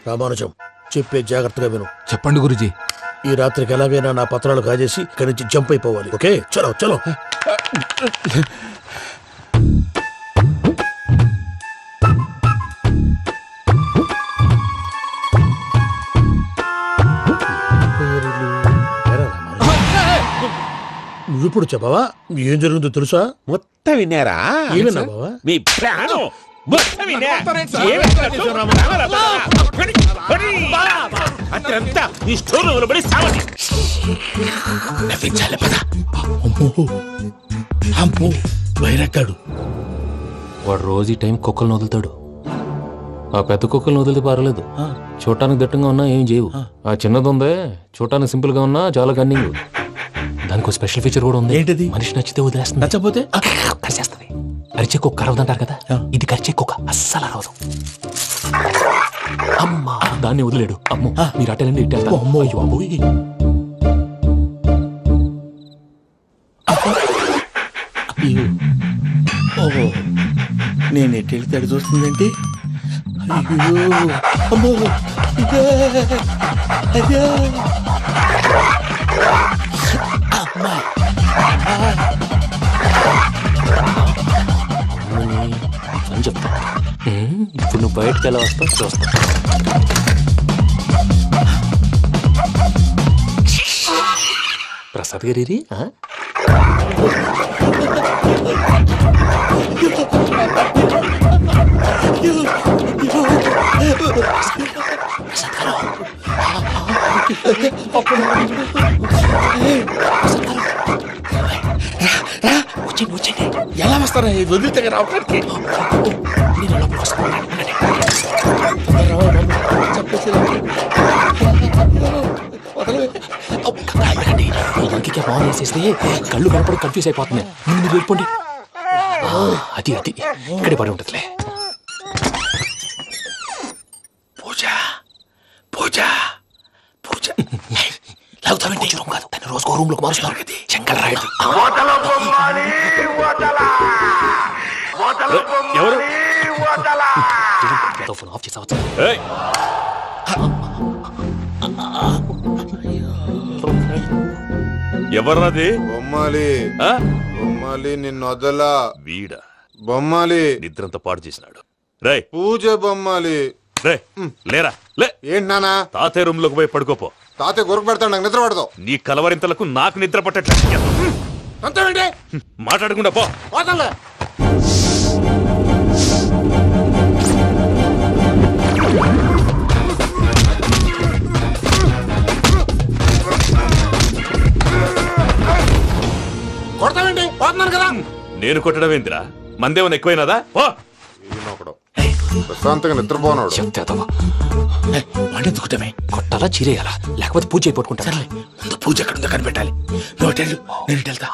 రామానుజం, చెప్పే జాగ్రత్తగా విను. చెప్పండి గురుజీ. ఈ రాత్రికి ఎలాగైనా నా పత్రాలు కాజేసి ఇక్కడి నుంచి జంప్ అయిపోవాలి. ఓకే, చలో చలో. నువ్విప్పుడు చెప్పవా ఏం జరుగుతుందో తెలుసా? మొత్తం విన్నారా? ఏమన్నా బావా? మీ ప్రాణం అత్యంతా ఈ స్టోర్ రూమ్ పడి సావండి. నవ్వించాలి. పద. అమ్మో వైరక్కాడు. వాడు రోజు ఈ టైం కుక్కలను వదులుతాడు. ఆ పెద్ద కుక్కలను వదిలితే పర్వాలేదు, చూడటానికి దట్టంగా ఉన్నా ఏం చేయవు. ఆ చిన్నది ఉందే చూడటానికి సింపుల్ గా ఉన్నా చాలా కన్నింగ్. దానికి స్పెషల్ ఫీచర్ కూడా ఉంది. ఏంటిది? మనిషి నచ్చితే వదిలేస్తుంది, నచ్చపోతే కరిచేస్తుంది. అరిచే కుక్క అరవదంటారు కదా, ఇది కరిచే కుక్క అస్సలు అరవదు. అమ్మా దాన్ని వదిలేడు. అమ్మో మీరు అటెండి ఇట్టే. అమ్మో అయ్యో అబ్బోయ్. ఓహో, నేను ఎట్టి వెళ్తాడు చూస్తుందేంటి? అయ్యో అమ్మో, అయ్యో అమ్మా. అని చెప్తా. ఇప్పుడు నువ్వు బయటకు ఎలా వస్తావు చూస్తా. ప్రసాద్ గారి ఎలా వస్తారా? వదిలితే రావడానికి ఇంకే బాగా వేసేస్తే కళ్ళు కనపడి కన్ఫ్యూజ్ అయిపోతున్నాయి. మీరు వెళ్ళిపోండి. అది అది ఇక్కడే పడి ఉంటుందిలే. పూజ పూజ పూజ లాగుతామంటే రూమ్ కాదు, దాన్ని రోజుకో రూమ్ లోకి మారుస్తున్నారు కదా. చెంకల రాయదు. ఎవరు? ఫోన్ ఆఫ్ చేసావచ్చు. ఎవర్రాది? బొమ్మాలి. బొమ్మాలి నిన్ను వదలా. వీడా బొమ్మాలి నిద్రంతా పాడు చేసినాడు. రే పూజ బొమ్మాలి. రే లేరా లే. ఏంటి నానా? తాతయ్య రూమ్ లోకి పోయి పడుకోపో. తాతయ్య గొరకు పెడతాడు, నాకు నిద్ర పడతావు. నీ కలవరింతలకు నాకు నిద్ర పట్టట్లేదు. మాట్లాడకుండా పో. కొడతావేంటి? పోతున్నాను కదా. నేను కొట్టడం ఏంటిరా? మందేమన్నా ఎక్కువైనదా? ప్రశాంతంగా నిద్రపోనాడు. వాడెందుకుంటామే? కొట్టాలా చీరేయాలా లేకపోతే పూజ అయిపోట్టుకుంటా. ముందు పూజ ఎక్కడుందో కనిపెట్టాలి. నువ్వు వెళ్ళు, నేను ఇటు వెళ్తా.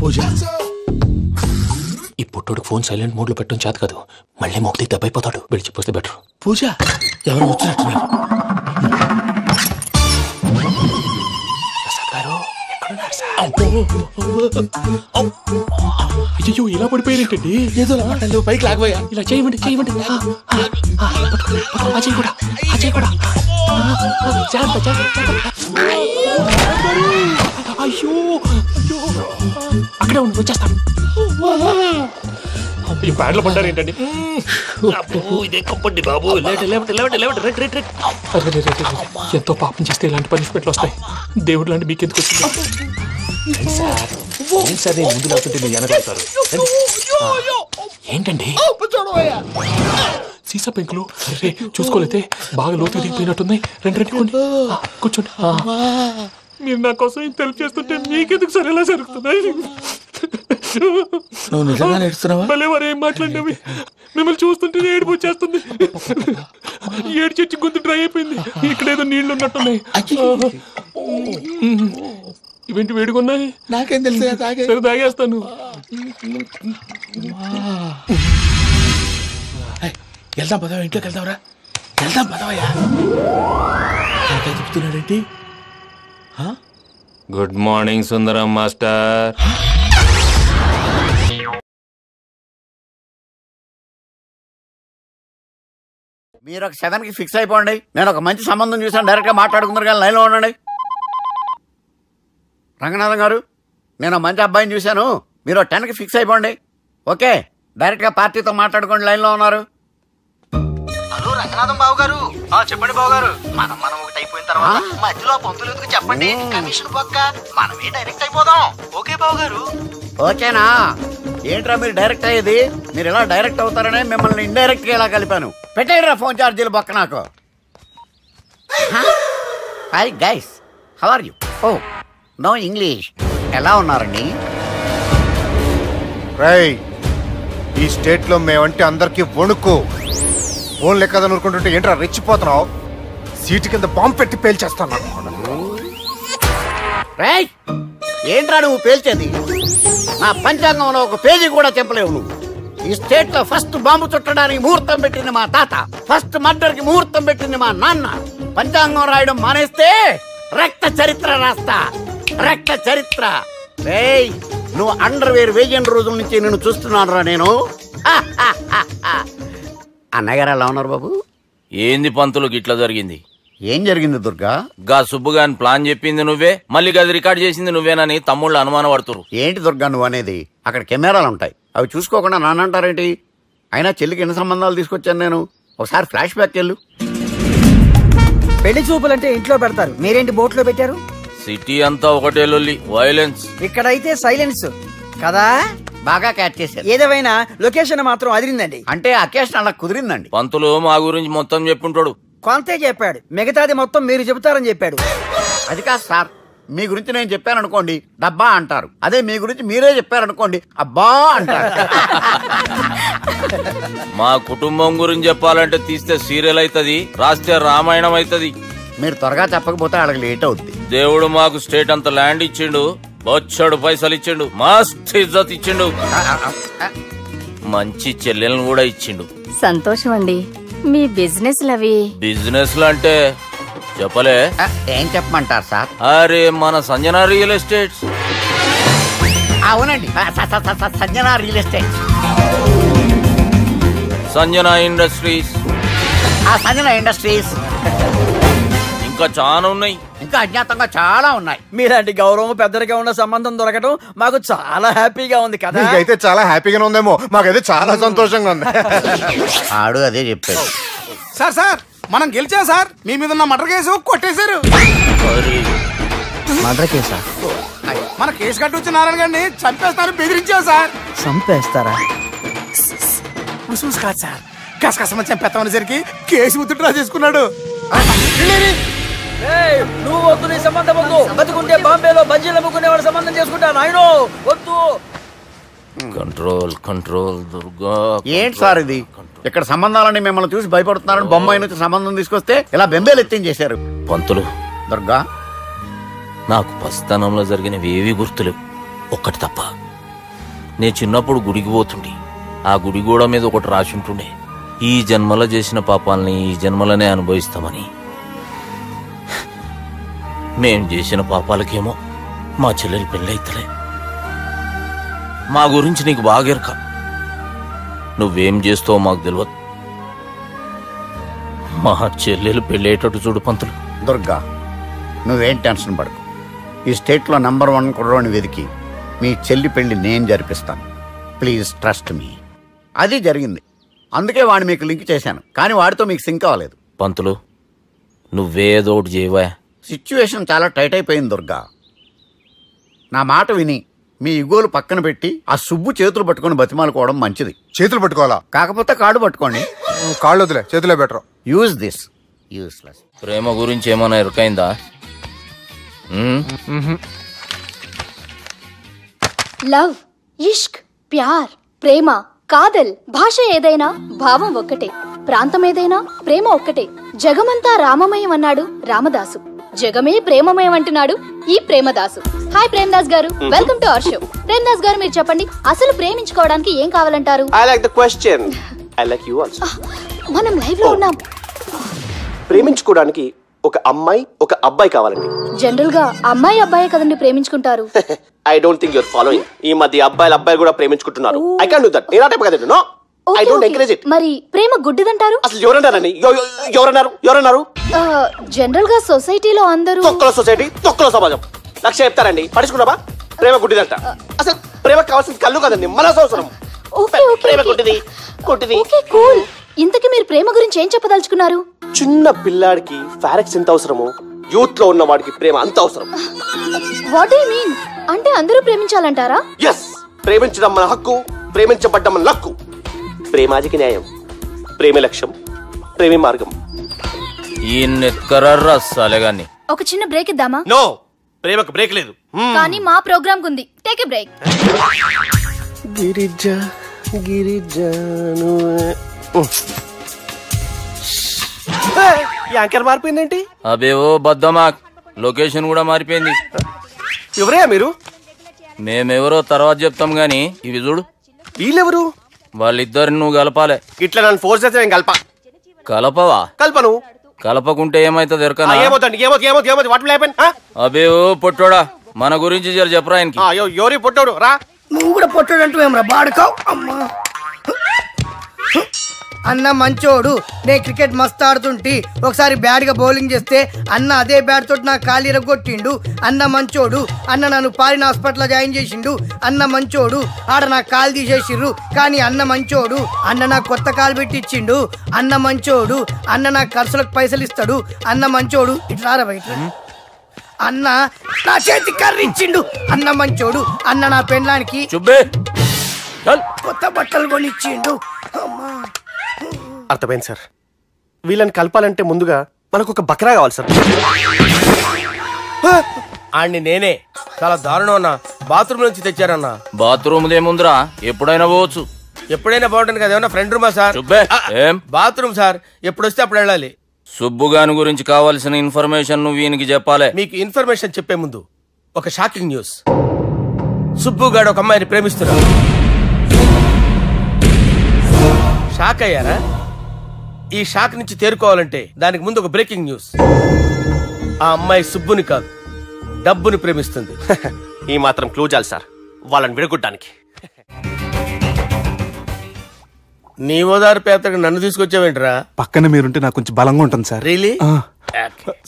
పూజ ఈ పుట్టోడు ఫోన్ సైలెంట్ మోడ్ లో పెట్టడం చేత కాదు. మళ్ళీ మొక్కి దెబ్బైపోతాడు. వెళ్ళి చెప్పొస్తే బెటర్. పూజ ఎవరు వచ్చినట్టున్నారు? అయ్యో ఇలా పడిపోయినట్టండి. ఏదో మాటలు పైకి లాగబోయా. ఇలా చేయమండి చేయమండి. అజయ్ కూడా అజయ్ కూడా అయ్యో అయ్యో అక్కడే ఉండి వచ్చేస్తాను. ఈ ప్యాడ్లో పడ్డారు ఏంటండి? ఇదే కంపండి బాబు. ఎంతో పాపం చేస్తే ఇలాంటి పనిష్మెంట్లు వస్తాయి. దేవుడు లాంటి మీకెందుకు వచ్చింది సార్? నేను ముందు లేకుంటే మీరు వెనకాడతారు. ఏంటండి సీసా పెంకులు రే చూసుకోలేతే బాగా లోతు దిగిపోయినట్టుంది. రెండు కూర్చోండి. మీరు నా కోసం ఇంత హెల్ప్ చేస్తుంటే మీకెందుకు సరే ఎలా జరుగుతున్నాయి? నువ్వు నిజంగా నేర్చుతున్నావా? భలే వారు ఏం మాట్లాడినవి. మిమ్మల్ని చూస్తుంటే ఏడుపు వచ్చేస్తుంది. ఏడు చెట్టు గొంతు డ్రై అయిపోయింది. ఇక్కడ ఏదో నీళ్లు ఉన్నట్టున్నాయి. ఇవేంటి వేడుకున్నాయి? నాకేం తెలుసు. సరే తాగేస్తాను. వెళ్దాం పదవా, ఇంట్లోకి వెళ్దాంరా. వెళ్దాం పదవయ్యా. చెప్తున్నాడేంటి? గుడ్ మార్నింగ్ సుందరం మాస్టర్. మీరు ఒక 7కి ఫిక్స్ అయిపోండి. నేను ఒక మంచి సంబంధం చూసాను, డైరెక్ట్గా మాట్లాడుకున్నారు కానీ లైన్లో ఉండండి. రంగనాథం గారు, నేను మంచి అబ్బాయిని చూశాను, మీరు 10కి ఫిక్స్ అయిపోండి. ఓకే, డైరెక్ట్గా పార్టీతో మాట్లాడుకోండి, లైన్లో ఉన్నారు. హలో రంగనాథం బాబు గారు. చెప్పండి బాబు గారు. మనం ఒకటి అయిపోయిన తర్వాత మధ్యలో పంతులు ఎందుకు చెప్పండి, కమిషన్ పక్క మనమే డైరెక్ట్ అయిపోదాం. ఓకే బాబు గారు. ఓకేనా? ఏంట్రా మీరు డైరెక్ట్ అయ్యేది? మీరు ఇలా డైరెక్ట్ అవుతారనే మిమ్మల్ని ఇండైరెక్ట్గా ఇలా కలిపాను. పెట్టేయరా ఫోన్ ఛార్జీలు పక్క నాకు. Hi guys, how are you? Oh no English. ఎలా ఉన్నారండి? రేయ్, ఈ స్టేట్ లో మేమంటే అందరికి వణుకు. ఫోన్ లెక్కదని ఊరుకుంటుంటే ఏంట్రా రెచ్చిపోతున్నావు? సీటు కింద బాంబు పెట్టి పేల్చేస్తాను. రేయ్, ఏంట్రా నువ్వు పేల్చేది? నా పంచాంగంలో ఒక పేజీ కూడా చెప్పలేవు నువ్వు. ఈ స్టేట్ లో ఫస్ట్ బాంబు చుట్టడానికి ముహూర్తం పెట్టింది మా తాత, ఫస్ట్ మర్డర్ కి ముహూర్తం పెట్టింది మా నాన్న. పంచాంగం రాయడం మానేస్తే రక్త చరిత్ర రాస్తా, రక్త చరిత్ర. రేయ్, నువ్వు అండర్వేర్ వేయని రోజుల నుంచి నేను చూస్తున్నాను రా నేను. అన్నగారు ఎలా ఉన్నారు బాబు? ఏంది పంతులు గిట్లా జరిగింది? ఏం జరిగింది దుర్గా? గా సుబ్బుగాని ప్లాన్ చెప్పింది నువ్వే, మళ్ళీ గది రికార్డ్ చేసింది నువ్వేనని తమ్ముళ్ళు అనుమానం పడుతురు. ఏంటి దుర్గా నువ్వు అనేది? అక్కడ కెమెరాలు ఉంటాయి, అవి చూసుకోకుండా నాన్నంటారేంటి? అయినా చెల్లికి ఎన్ని సంబంధాలు తీసుకొచ్చాను నేను. ఒకసారి ఫ్లాష్ బ్యాక్ వెళ్ళు. పెళ్లి చూపులంటే ఇంట్లో పెడతారు, మీరేంటి బోట్లో పెట్టారు? సిటీ అంతా ఒకటే లొల్లి, వైలెన్స్. ఇక్కడైతే సైలెన్స్ కదా. బాగా క్యాచ్ చేశారు. ఏదేమైనా లొకేషన్ మాత్రం అదిరిందండి. అంటే అకేషన్ అలా కుదిరిందండి. పంతులు మా గురించి మొత్తం చెప్పుంటాడు. కొంతే చెప్పాడు, మిగతాది మొత్తం మీరు చెబుతారని చెప్పాడు. అది కాదు సార్, మీ గురించి నేను చెప్పాను అనుకోండి డబ్బా అంటారు, అదే మీ గురించి మీరే చెప్పారనుకోండి అబ్బా అంటారు. మా కుటుంబం గురించి చెప్పాలంటే తీస్తే సీరియల్ అవుతుంది, రాస్తే రామాయణం అవుతుంది. మీరు త్వరగా చెప్పకపోతే వాళ్ళకి లేట్ అవుద్ది. దేవుడు మాకు స్టేట్ అంత ల్యాండ్ ఇచ్చిండు, బొచ్చడు పైసలు ఇచ్చిండు, మస్త్ ఇజ్జత్ ఇచ్చిండు, మంచి చెల్లెలను కూడా ఇచ్చిండు. సంతోషం అండి. మీ బిజినెస్ లవి బిజినెస్ అంటే చెప్పలే. ఏం చెప్పమంటారు సార్? అరే మన సంజన రియల్ ఎస్టేట్స్. అవునండి, Sanjana real estate, Sanjana industries, Sanjana industries. ఇంకా చాలా ఉన్నాయి, ఇంకా అజ్ఞాతంగా చాలా ఉన్నాయి. మీలాంటి గౌరవం పెద్దరిగా ఉన్న సంబంధం దొరకడం మాకు చాలా హ్యాపీగా ఉంది కదా. మీకైతే చాలా హ్యాపీగానే ఉందేమో, మాకైతే చాలా సంతోషంగా ఉంది. ఆడు అదే చెప్పాడు. సార్ మనం గెలిచాం సార్. మీ మీద ఉన్న మర్డర్ కేసు కొట్టేశారు. మర్డర్ కేసా? మన కేసు కట్టి వచ్చిన నారాయణ గారిని చంపేస్తాను బెదిరించాం సార్. చంపేస్తారా? చూసి కాదు సార్, కసకసమని చంపేస్తామనేసరికి కేసు విత్డ్రా చేసుకున్నాడు. నువ్వు వద్దు, నీ సంబంధం వద్దు. బతుకుంటే బాంబేలో బజ్జీలు అమ్ముకునే వాడు సంబంధం చేసుకుంటాను. ఆయన వద్దు. Control control Durga. ఏంటి సార్ ఇది? ఇక్కడ సంబంధాలని మిమ్మల్ని చూసి భయపడుతున్నారని బొమ్మాయి నుంచి సంబంధం తీసుకొస్తే ఇలా బెంబేలు ఎత్తించేశారు. పంతులు దుర్గా, నాకు పసితనంలో జరిగినవి ఏవి గుర్తులేవు, ఒక్కటి తప్ప. నేను చిన్నప్పుడు గుడికి పోతుండే, ఆ గుడి గోడ మీద ఒకటి రాసి ఉంటుండే, ఈ జన్మలో చేసిన పాపాలని ఈ జన్మలనే అనుభవిస్తామని. మేం చేసిన పాపాలకేమో మా చెల్లెలు పెళ్ళైతలే. మా గురించి నీకు బాగెరక, నువ్వేం చేస్తావో మాకు తెలియదు. మా చెల్లెలు పెళ్ళేటట్టు చూడు పంతులు. దుర్గా, నువ్వేం టెన్షన్ పడకు. ఈ స్టేట్లో నంబర్ 1 కుర్రోని వెతికి మీ చెల్లి పెళ్లి నేను జరిపిస్తాను. Please trust me. అది జరిగింది, అందుకే వాడిని మీకు లింక్ చేశాను, కానీ వాడితో మీకు సింక్ అవ్వలేదు. పంతులు నువ్వేదో ఒకటి చేయవా. సిచ్యువేషన్ చాలా టైట్ అయిపోయింది దుర్గా. నా మాట విని మీ ఇగోలు పక్కన పెట్టి ఆ సుబ్బు చేతులు పట్టుకొని బతిమాలుకోవడం మంచిది. చేతులు పట్టుకోవాలా? కాకపోతే కాడు పట్టుకోండి. కాళ్ళు వదిలే, చేతులే బెటర్. Use this. యూస్లెస్. ప్రేమ గురించి ఏమైనా ఎరుకైందా? లవ్, ఇష్క్, ప్యార్, ప్రేమ, కాదల్ భాష ఏదైనా భావం ఒక్కటే, ప్రాంతం ఏదైనా ప్రేమ ఒక్కటే. జగమంతా రామమయం అన్నాడు రామదాసు, జగమే ప్రేమమయం అంటున్నాడు ఈ ప్రేమదాసు. హాయ్ ప్రేమదాస్ గారు, welcome to our show. Premadasa గారు మీరు చెప్పండి, అసలు ప్రేమించుకోవడానికి ఏం కావాలంటారు? I like the question. I like you also. మనం లైవ్ లో ఉన్నాం. ప్రేమించుకోవడానికి ఒక అమ్మాయి ఒక అబ్బాయి కావాలండి. జనరల్ గా అమ్మాయి అబ్బాయి కదండి ప్రేమించుకుంటారు. I don't think your following. ఈ మధ్య అబ్బాయిలు కూడా ప్రేమించుకుంటున్నారు. I can't do that. నేను ఆ టైప్ కదండి. No, I don't encourage it. మరి ప్రేమ గుడ్డిదంటారు? అసలు ఎవరన్నారని? ఎవరన్నారు? జనరల్ గా సొసైటీలో అందరూ తొక్కల సొసైటీ, తొక్కల సమాజం లక్ష చెప్తారండి. పడుచుకున్నావా? ప్రేమ గుడ్డిదంట. అసలు ప్రేమ కావాల్సిన కళ్ళు కదండి, మనసు అవసరం. ప్రేమ గుడ్డిది. Okay cool. ఇంతకీ మీరు ప్రేమ గురించి ఏం చెప్పదలుచుకున్నారు? చిన్న పిల్లాడికి ఫారెక్స్ ఎంత అవసరమో యూత్ లో ఉన్న వాడికి ప్రేమ అంత అవసరం. What do you mean? అంటే అందరూ ప్రేమించాలంటారా? yes, ప్రేమించడం మన హక్కు, ప్రేమించబడ్డం మన లక్కు. ప్రేమాజికి న్యాయం, ప్రేమ లక్ష్యం, ప్రేమే మార్గం. ఈ నెత్కరర్రా సాలెగాన్ని. ఒక చిన్న బ్రేక్ ఇద్దామా? నో, ప్రేమకు బ్రేక్ లేదు. కానీ మా ప్రోగ్రామ్ కుంది. Take a break. గిరిజాను యాంకర్ మారిపోయిందేంటి? అబేవో బద్దమాక్, లొకేషన్ కూడా మారిపోయింది. ఎవరే మీరు? మేమెవరో తర్వాత చెప్తాం గాని ఇవి చూడు. వీళ్ళెవరు? వాళ్ళిద్దరిని నువ్వు కలపాలే. ఇట్లా నన్ను ఫోర్స్ చేస్తే నేను కలపవా? కల్పను. కలపకుంటే ఏమైతుంది ఎరకనా? అబేవో పొట్టోడా, మన గురించి జర చెప్పరా ఆయనకి. ఎవరి పొట్టోడు రా. నువ్వు కూడా పొట్టాడు అంటూ ఏమరా బాడుకావు. అమ్మా అన్న మంచోడు, నేను క్రికెట్ మస్తు ఆడుతుంటి, ఒకసారి బ్యాట్ గా బౌలింగ్ చేస్తే అన్న అదే బ్యాట్ తోటి నా కాలు ఇరగొట్టిండు. అన్న మంచోడు, అన్న నన్ను పాలిన హాస్పిటల్ జాయిన్ చేసిండు. అన్న మంచోడు, ఆడ నా కాలు తీసేసిర్రు కానీ అన్న మంచోడు, అన్న నాకు కొత్త కాలు పెట్టి ఇచ్చిండు. అన్న మంచోడు, అన్న నాకు ఖర్చులకు పైసలు ఇస్తాడు. అన్న మంచోడు, ఇట్లా రా బయట. అన్న నా చేతి కర్రీ ఇచ్చిండు. అన్న మంచోడు, అన్న నా పెళ్ళానికి కొత్త బట్టలు కొనిచ్చిండు. అమ్మా అర్థమైంది సార్. వీళ్ళని కలపాలంటే ముందుగా మనకు ఒక బక్రా కావాలి సార్. ఆడిని నేనే చాలా దారుణం అన్నా. బాత్రూమ్ నుంచి తెచ్చారన్నా. బాత్రూమ్ ఏముందిరా, ఎప్పుడైనా పోవచ్చు. ఎప్పుడైనా బాగుంటుంది కదా. ఏమన్నా ఫ్రెండ్ రూమా సార్? ఏం బాత్రూమ్ సార్, ఎప్పుడు వస్తే అప్పుడు వెళ్ళాలి. సుబ్బుగాని గురించి కావాల్సిన ఇన్ఫర్మేషన్ నువ్వు వీనికి చెప్పాలి. మీకు ఇన్ఫర్మేషన్ చెప్పే ముందు ఒక షాకింగ్ న్యూస్. సుబ్బుగాడు ఒక అమ్మాయిని ప్రేమిస్తున్నాడు. షాక్ అయ్యారా? ఈ షాక్ నుంచి తేరుకోవాలంటే దానికి ముందు ఒక బ్రేకింగ్ న్యూస్. ఆ అమ్మాయి సుబ్బుని కాదు, డబ్బుని ప్రేమిస్తుంది. ఈ మాత్రం క్లూ చాలు సార్ వాళ్ళని విడగొట్టడానికి. నీ ఓదారు పేదకు నన్ను తీసుకొచ్చావేంట్రా? పక్కన మీరుంటే నాకు కొంచెం బలంగా ఉంటుంది సార్. రియలీ?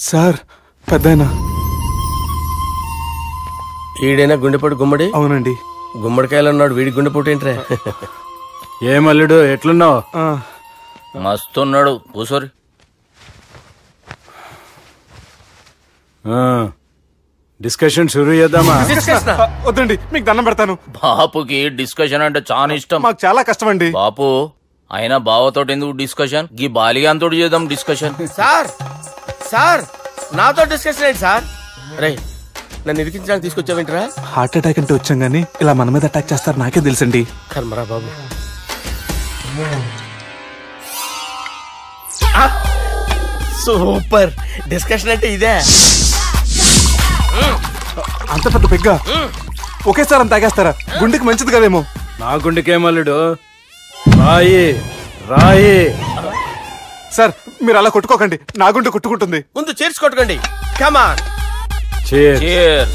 సార్ పెద్దయినా ఈడైనా గుండెపోటు గుమ్మడి? అవునండి. గుమ్మడికాయలు అన్నాడు, వీడి గుండెపోటు ఏంట్రా? ఏమల్లుడు ఎట్లున్నావు? మస్తున్నాడు. కూసోరి. డిస్కషన్ షురూ చేద్దామా? వద్దండి, మీకు దండం పెడతాను. బాపుకి డిస్కషన్ అంటే చాలా ఇష్టం. మాకు చాలా కష్టం అండి. బాపు అయినా బావతోటి ఎందుకు డిస్కషన్? గీ బాలిగాంతో చేద్దాం డిస్కషన్. సార్ సార్ నాతో డిస్కషన్ ఏంటి సార్? రే నన్ను ఇరికించడానికి తీసుకొచ్చావేంట్రా? హార్ట్ అటాక్ అంటే వచ్చాం గానీ ఇలా మన మీద అటాక్ చేస్తారు నాకే తెలుసండి. కర్మరా బాబు. సూపర్ డిస్కషన్ అంటే ఇదే. అంత పెద్ద పెగ్గ ఒకేసారి అంత తాగేస్తారా? గుండెకి మంచిది కదేమో. నా గుండెకేమల్లుడు రాయి రాయి. సార్ మీరు అలా కొట్టుకోకండి, నా గుండె కొట్టుకుంటుంది. ముందు చేర్చి కొట్టుకోండి. Come on. Cheers.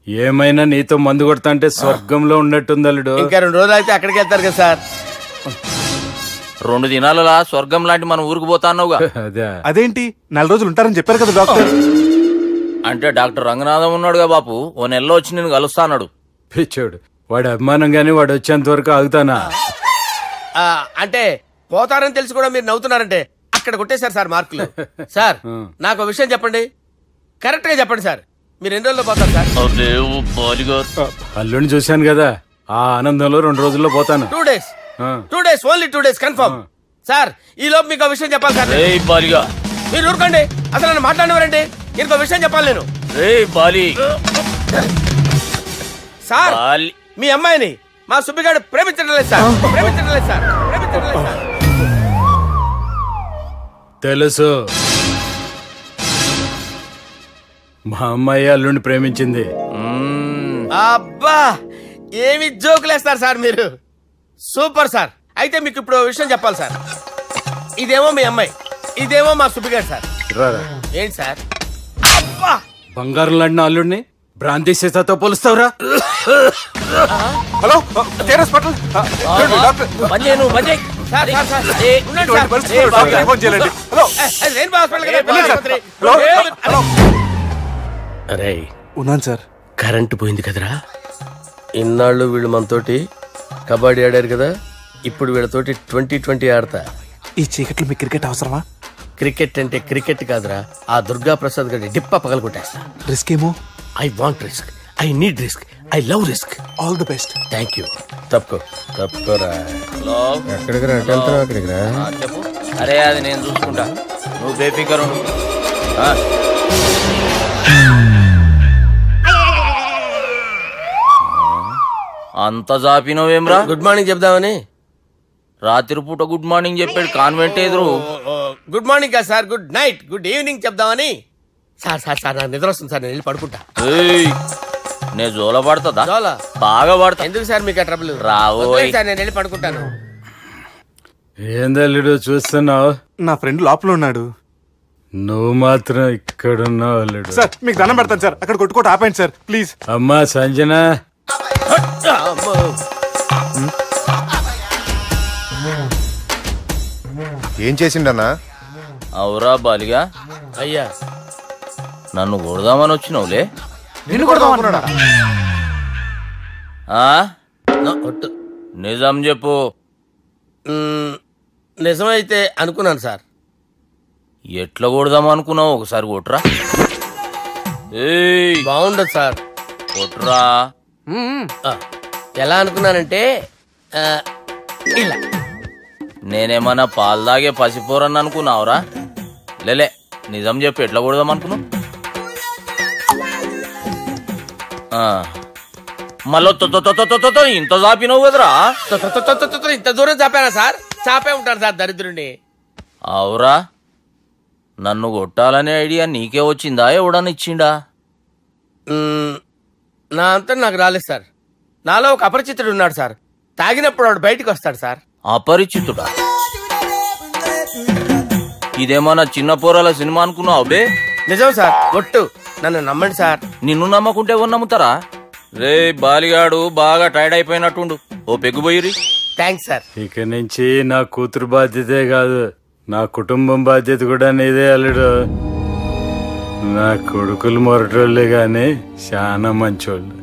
ఏమైనా నీతో మందు కొడతా అంటే స్వర్గంలో ఉన్నట్టుంది అల్లుడు. ఇంకా 2 రోజులు అయితే అక్కడికి వెళ్తారు కదా సార్. 2 దినాలలా స్వర్గం లాంటి మన ఊరికి పోతాన్నావుగా. అదేంటి 4 రోజులు ఉంటారని చెప్పారు కదా డాక్టర్. అంటే డాక్టర్ రంగనాథం ఉన్నాడుగా బాపు, ఓ నెలలో వచ్చి నేను కలుస్తాన్నాడు. పిచ్చోడు, వాడి అభిమానం గాని వాడు వచ్చేంత వరకు ఆగుతానా? అంటే పోతారని తెలిసి కూడా మీరు నవ్వుతున్నారంటే అక్కడ కొట్టేశారు సార్ మార్కులు. సార్ నాకు ఒక విషయం చెప్పండి, కరెక్ట్ గా చెప్పండి సార్. మీరు ఎన్ని రోజుల్లో పోతారు సార్? అల్లుడిని చూశాను కదా, ఆ ఆనందంలో 2 రోజుల్లో పోతాను. 2 days. 2 days, only 2 days confirm. Sir ఈ లోపు మీకు విషయం చెప్పాలి సార్. మీరు ఊరుకోండి, అసలు నన్ను మాట్లాడేవారండి. ఇంకో విషయం చెప్పాలి నేను. సార్ మీ అమ్మాయిని మా సుబ్బిగాడు ప్రేమించడం లేదు సార్. ప్రేమించడం లేదు సార్. ప్రేమించడం లేదు సార్. తెలుసు, మా అమ్మాయి అల్లుడిని ప్రేమించింది. అబ్బా ఏమి జోకులేస్తారు సార్ మీరు. Super sir. అయితే మీకు ఇప్పుడు విషయం చెప్పాలి సార్. ఇదేమో మీ అమ్మాయి, ఇదేమో మా సుబ్బిగాడు సార్. ఏంటి సార్? అబ్బా బంగారం లాంటి అల్లుడిని భ్రాంతి సీతాతో పోలుస్తావురా? హలో హాస్పిటల్ అరే ఉన్నాను సార్. కరెంటు పోయింది కదరా. ఇన్నాళ్ళు వీళ్ళు మనతోటి కబడ్డీ ఆడారు కదా, ఇప్పుడు వీళ్ళతోటి 2020 ఆడతా. ఈ చీకట్లో మీ క్రికెట్ అవసరమా? క్రికెట్ అంటే క్రికెట్ కాదురా, ఆ దుర్గా ప్రసాద్ గారి డిప్ప పగల కొట్టేస్తా. రిస్క్ ఏమో. I want risk, I need risk, I love risk. All the best. Thank you. తప్పుకోరా. ఎక్కడికి రా? అక్కడికి రా. చెప్పు. అరే అది నేను చూసుకుంటా, నువ్వు బేఫికర్ ఉండు. అంత జాపినవేమ్రా? గుడ్ మార్నింగ్ చెప్దామని. రాత్రి పూట గుడ్ మార్నింగ్ చెప్పాడు కాన్వెంట్ ఎదురు. గుడ్ మార్నింగ్ కాదు sir, good night, good evening చెప్దామని. సార్ సార్ సార్ నాకు నిద్ర వస్తుంది సార్, నేను వెళ్ళి పడుకుంటా. నేను జోల పడుతుందా? జోల బాగా పడతా. ఎందుకు సార్ మీకు ట్రబుల్? రావోయ్ సార్, నేను వెళ్ళి పడుకుంటాను. ఏందల్లుడు చూస్తున్నావు? నా ఫ్రెండ్ లోపల ఉన్నాడు. నువ్వు మాత్రం ఇక్కడున్నావు అల్లుడు. సార్ మీకు దండం పెడతాను సార్, అక్కడ కొట్టుకోట ఆపండి సార్ ప్లీజ్. అమ్మా సంజన, ఏం చేసిండన్నా? అవురా బాలిగా, అయ్యా నన్ను కొడదామని వచ్చినావులే. నిన్ను కొడదామన్నాడా? నిజం చెప్పు. నిజమైతే అనుకున్నాను సార్. ఎట్లా కొడదాం అనుకున్నావు? ఒకసారి కొట్రా. బాగుండదు సార్. కొట్రా. ఎలా అనుకున్నానంటే ఇలా. నేనేమన్నా పాలు తాగే పసిపోరని అనుకున్నావురా? లేలే, నిజం చెప్పు, ఎట్లా కొడదాం అనుకున్నావు? మళ్ళీ ఇంత చాపినవు కదరా? ఇంత దూరం చాపానా సార్? చాపే ఉంటాను సార్ దరిద్రుడిని. అవురా, నన్ను కొట్టాలనే ఐడియా నీకే వచ్చిందా? ఎవడని ఇచ్చిండా? నా అంతా నాకు రాలేదు సార్. నాలో ఒక అపరిచితుడు ఉన్నాడు సార్. తాగినప్పుడు వాడు బయటికి వస్తాడు సార్. అపరిచితుడా? ఇదేమన్నా చిన్న పోరాల సినిమా అనుకున్నావు బే? నిజం సార్, ఒట్టు, నన్ను నమ్మండి సార్. నిన్ను నమ్మకుంటే ఎవరు నమ్ముతారా? రే బాలిగాడు బాగా టైర్డ్ అయిపోయినట్టుండు, ఓ పెగ్గుబోయిరి. Thanks sir. ఇక నుంచి నా కూతురు బాధ్యతే కాదు, నా కుటుంబం బాధ్యత కూడా నీదే అల్లుడు. నా కొడుకులు మొరటోళ్లే గాని చాలా మంచోళ్ళు.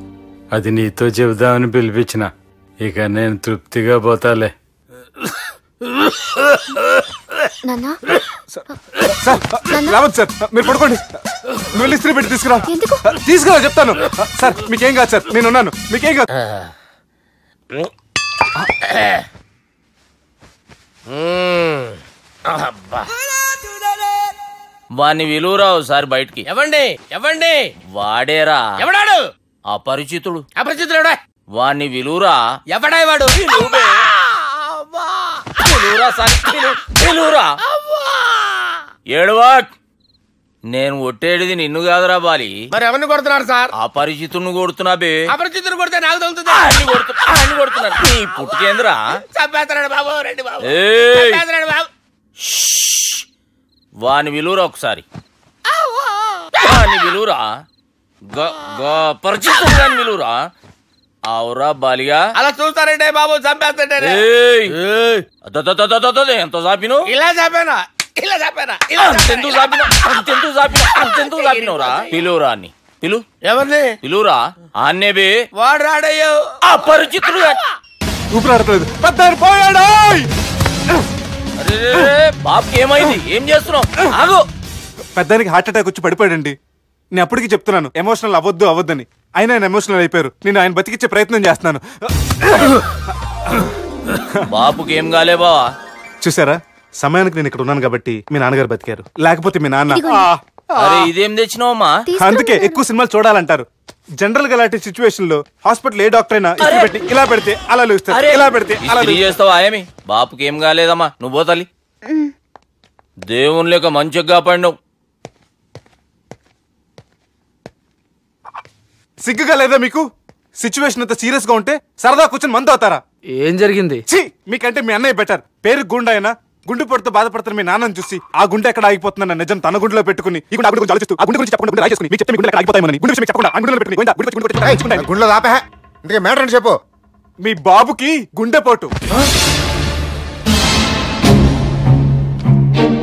అది నీతో చెబుదామని పిలిపించిన. ఇక నేను తృప్తిగా పోతాలే. రావద్దు సార్, మీరు పడుకోండి. నువ్వు వెళ్ళి ఇస్త్రీ పెట్టి తీసుకురా. తీసుకురా చెప్తాను. సార్ మీకేం కాదు సార్, నేను ఉన్నాను, మీకేం కాదు. వాణ్ణి విలువరావు సార్ బయటికి. ఎవండి ఎవండి? వాడేరా. ఎవడాడు? అపరిచితుడు. అపరిచితుడు వాణ్ణి విలువరా. ఎవడా వాడు? ఏడవా. నేను కొట్టేది నిన్ను కాదురా బాలి. మరి ఎవరిని కొడుతున్నారు సార్? అపరిచితుడిని కొడుతున్నా బే. అపరిచితుడు కొడితే నాకు తగులుతుంది. అన్ని కొడుతున్నారు. నీ పుట్టుకేంద్రా? చంపేస్తున్నాడు బాబు, రండి బాబు. వాని విలువరా ఒకసారి. వాని విలువరా. పరిచితుడు గాని విలువరా. అవురా బాలిగా. అలా చూస్తారంటే బాబు, చంపేస్తాడే. ఎంత చాపిను? ఇలా చాపానా? ఇలా చాపానా? అంతెందుకు చాపిన? అంతెందుకు చాపిన? అంతెందుకు చాపినవురా? పిలువురా అని. పిలు. ఎవరిని? పిలువురా. ఆన్నే బే. వాడు రాడయ్యో. అపరిచితుడు. ఊపిరాడట్లేదు. పోయాడు. బాబుకి ఏమైంది? ఏం చేస్తున్నావు? ఆగు. పెద్దానికి హార్ట్ అటాక్ వచ్చి పడిపోయాడండి. నేను అప్పటికి చెప్తున్నాను ఎమోషనల్ అవ్వద్దని. అయినా ఆయన ఎమోషనల్ అయిపోయారు. నేను ఆయన బతికిచ్చే ప్రయత్నం చేస్తున్నాను. బాబుకి ఏం కాలే బావా? చూసారా, సమయానికి నేను ఇక్కడ ఉన్నాను కాబట్టి మీ నాన్నగారు బతికారు. లేకపోతే మీ నాన్న. అరే ఇదేం తెచ్చినావమ్మా? అందుకే ఎక్కువ సినిమాలు చూడాలంటారు. జనరల్ గా అలాంటి సిచ్యువేషన్ లో హాస్పిటల్ ఏ డాక్టర్ అయినా ఇస్త్రీ పెట్టి ఇలా పెడితే అలా లూస్తారు, ఇలా పెడితే అలా చేస్తావా? ఏమి బాపుకి ఏం కాలేదమ్మా, నువ్వు పోతల్లి. దేవుని లేక మంచిగా పడినావు. సిగ్గుగా లేదా మీకు? సిచ్యువేషన్ అంత సీరియస్ గా ఉంటే సరదా కూర్చొని మందు అవుతారా? ఏం జరిగింది? మీకంటే మీ అన్నయ్య బెటర్. పేరు గుండె అయినా గుండె పొడితో బాధపడతారు మీ నాన్నని చూసి ఆ గుండె ఎక్కడ ఆగిపోతుందన్న నిజం తన గుండెలో పెట్టుకుని ఈ గుండె గురించి ఆలోచిస్తూ ఆ గుండె గురించి చెప్పకుండా గుండె రాజేసుకుని మీకు చెప్తే గుండె ఆగిపోతాయని గుండె విషయం చెప్పకుండా ఆ గుండెలో పెట్టుకుని గుండెలో ఆపే. ఇందుకే మ్యాటర్ అని చెప్పు. మీ బాబుకి గుండెపోటు.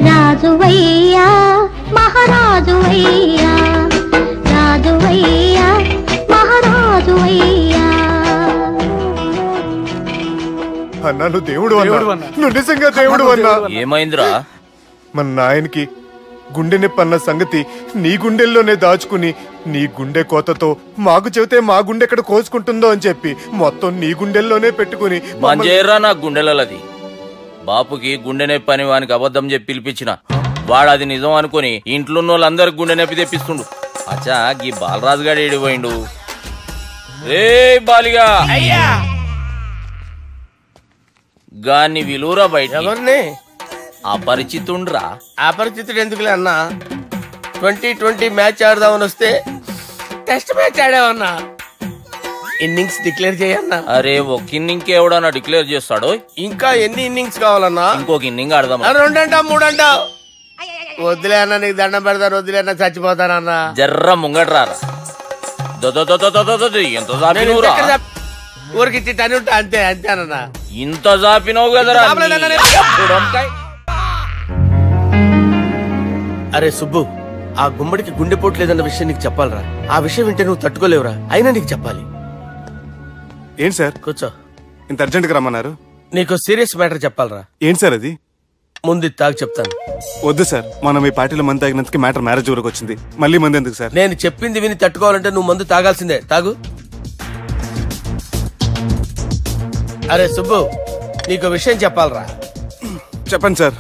రాజువయ్యా మహారాజువయ్యా, రాజువయ్యా మహారాజువయ్యా. అన్నా నువ్వు దేవుడు అన్నా, నువ్వు నిజంగా దేవుడు అన్నా. ఏమైందిరా? మన నాయనకి గుండె నొప్పి అన్న సంగతి నీ గుండెల్లోనే దాచుకుని నీ గుండె కోతతో మాకు చెబితే మా గుండె ఎక్కడ కోసుకుంటుందో అని చెప్పి మొత్తం నీ గుండెల్లోనే పెట్టుకుని మంజేరా నా గుండెలది. బాపుకి గుండె నొప్పి అని వానికి అబద్ధం చెప్పి పిలిపించిన వాడు అది నిజం అనుకుని ఇంట్లో ఉన్న వాళ్ళందరికి గుండె నొప్పి తెప్పిస్తుండు. అచ్చా గీ బాలరాజు గారు ఏడిపోయిండు. రే బాలిగా అయ్యా గాన్ని విలువరా బయట. ఎవరిని? అపరిచితుండ్రా. అపరిచితుడు ఎందుకులే అన్నా? 2020 మ్యాచ్ ఆడదామని వస్తే టెస్ట్ మ్యాచ్ ఆడావన్నా. ఇన్నింగ్స్ డిక్లేర్ చేయన్నా. అరే ఒక ఇన్నింగ్ ఎవడన్నా డిక్లేర్ చేస్తాడో? ఇంకా ఎన్ని ఇన్నింగ్స్ కావాలన్నా? ఇంకొక ఇన్నింగ్ ఆడదాం. 2 అంటావు 3 అంటావు. వద్దులే అన్న, నీకు దండం పెడతాను. వద్దులే అన్న, చచ్చిపోతానన్నా. జర్ర ముంగట్రా. ఎంత జాపినవురా? ఊరికి టని ఉంటా అంతే అంతేనన్నా. ఇంత జాపినవు కదరా. అరే సుబ్బు, ఆ గుమ్మడికి గుండెపోటు లేదన్న విషయం నీకు చెప్పాలరా. ఆ విషయం వింటే నువ్వు తట్టుకోలేవురా. అయినా నీకు చెప్పాలి. ఏంటి సార్? కూర్చో. ఇంత అర్జెంట్ గా రమ్మన్నారు? నీకు సీరియస్ మ్యాటర్ చెప్పాలరా. ఏంటి సార్ అది? ముందు తాగు చెప్తాను. వద్దు సార్, మనం ఈ పార్టీలో మందు తాగినందుకు మ్యాటర్ మ్యారేజ్ వరకు వచ్చింది. మళ్ళీ మందు ఎందుకు సార్? నేను చెప్పింది విని తట్టుకోవాలంటే నువ్వు మందు తాగాల్సిందే. తాగు. అరే సుబ్బు, నీకు విషయం చెప్పాలరా. చెప్పండి సార్.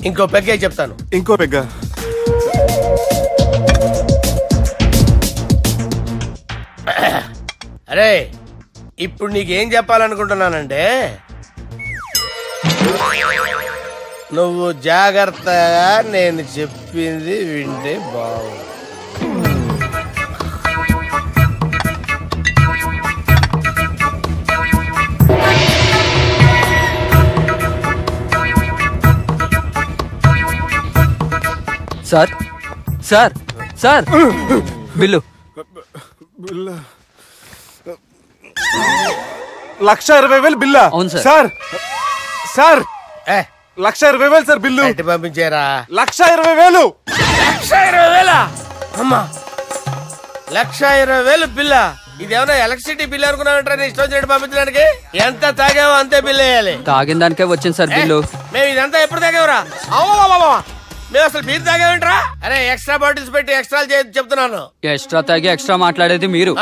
ఇంకో పెగ్గే చెప్తాను. ఇంకో పెగ్గ? అరే ఇప్పుడు నీకేం చెప్పాలనుకుంటున్నానంటే, నువ్వు జాగ్రత్తగా నేను చెప్పింది వింటే బాగుంది. Sir sir sir bill. 1,20,000 బిల్లా? అవును sir. Sir sir 1,20,000 sir bill. పంపించారా? 1,20,000. 1,20,000? అమ్మా, 1,20,000 బిల్లా? ఇదేమన్నా ఎలక్ట్రిసిటీ బిల్ అనుకున్నామంటారా? నీ ఇష్టం వచ్చినట్టు పంపించడానికి. ఎంత తాగావో అంతే బిల్ వేయాలి. తాగిన దానికే వచ్చింది సార్ బిల్లు. మేము ఇదంతా ఎప్పుడు తాగేవరా? మేము అసలు మీరు తాగేమంటారా? అరే ఎక్స్ట్రా బాటిల్స్ పెట్టి ఎక్స్ట్రా చెప్తున్నాను. ఎక్స్ట్రా తాగి ఎక్స్ట్రా మాట్లాడేది మీరు.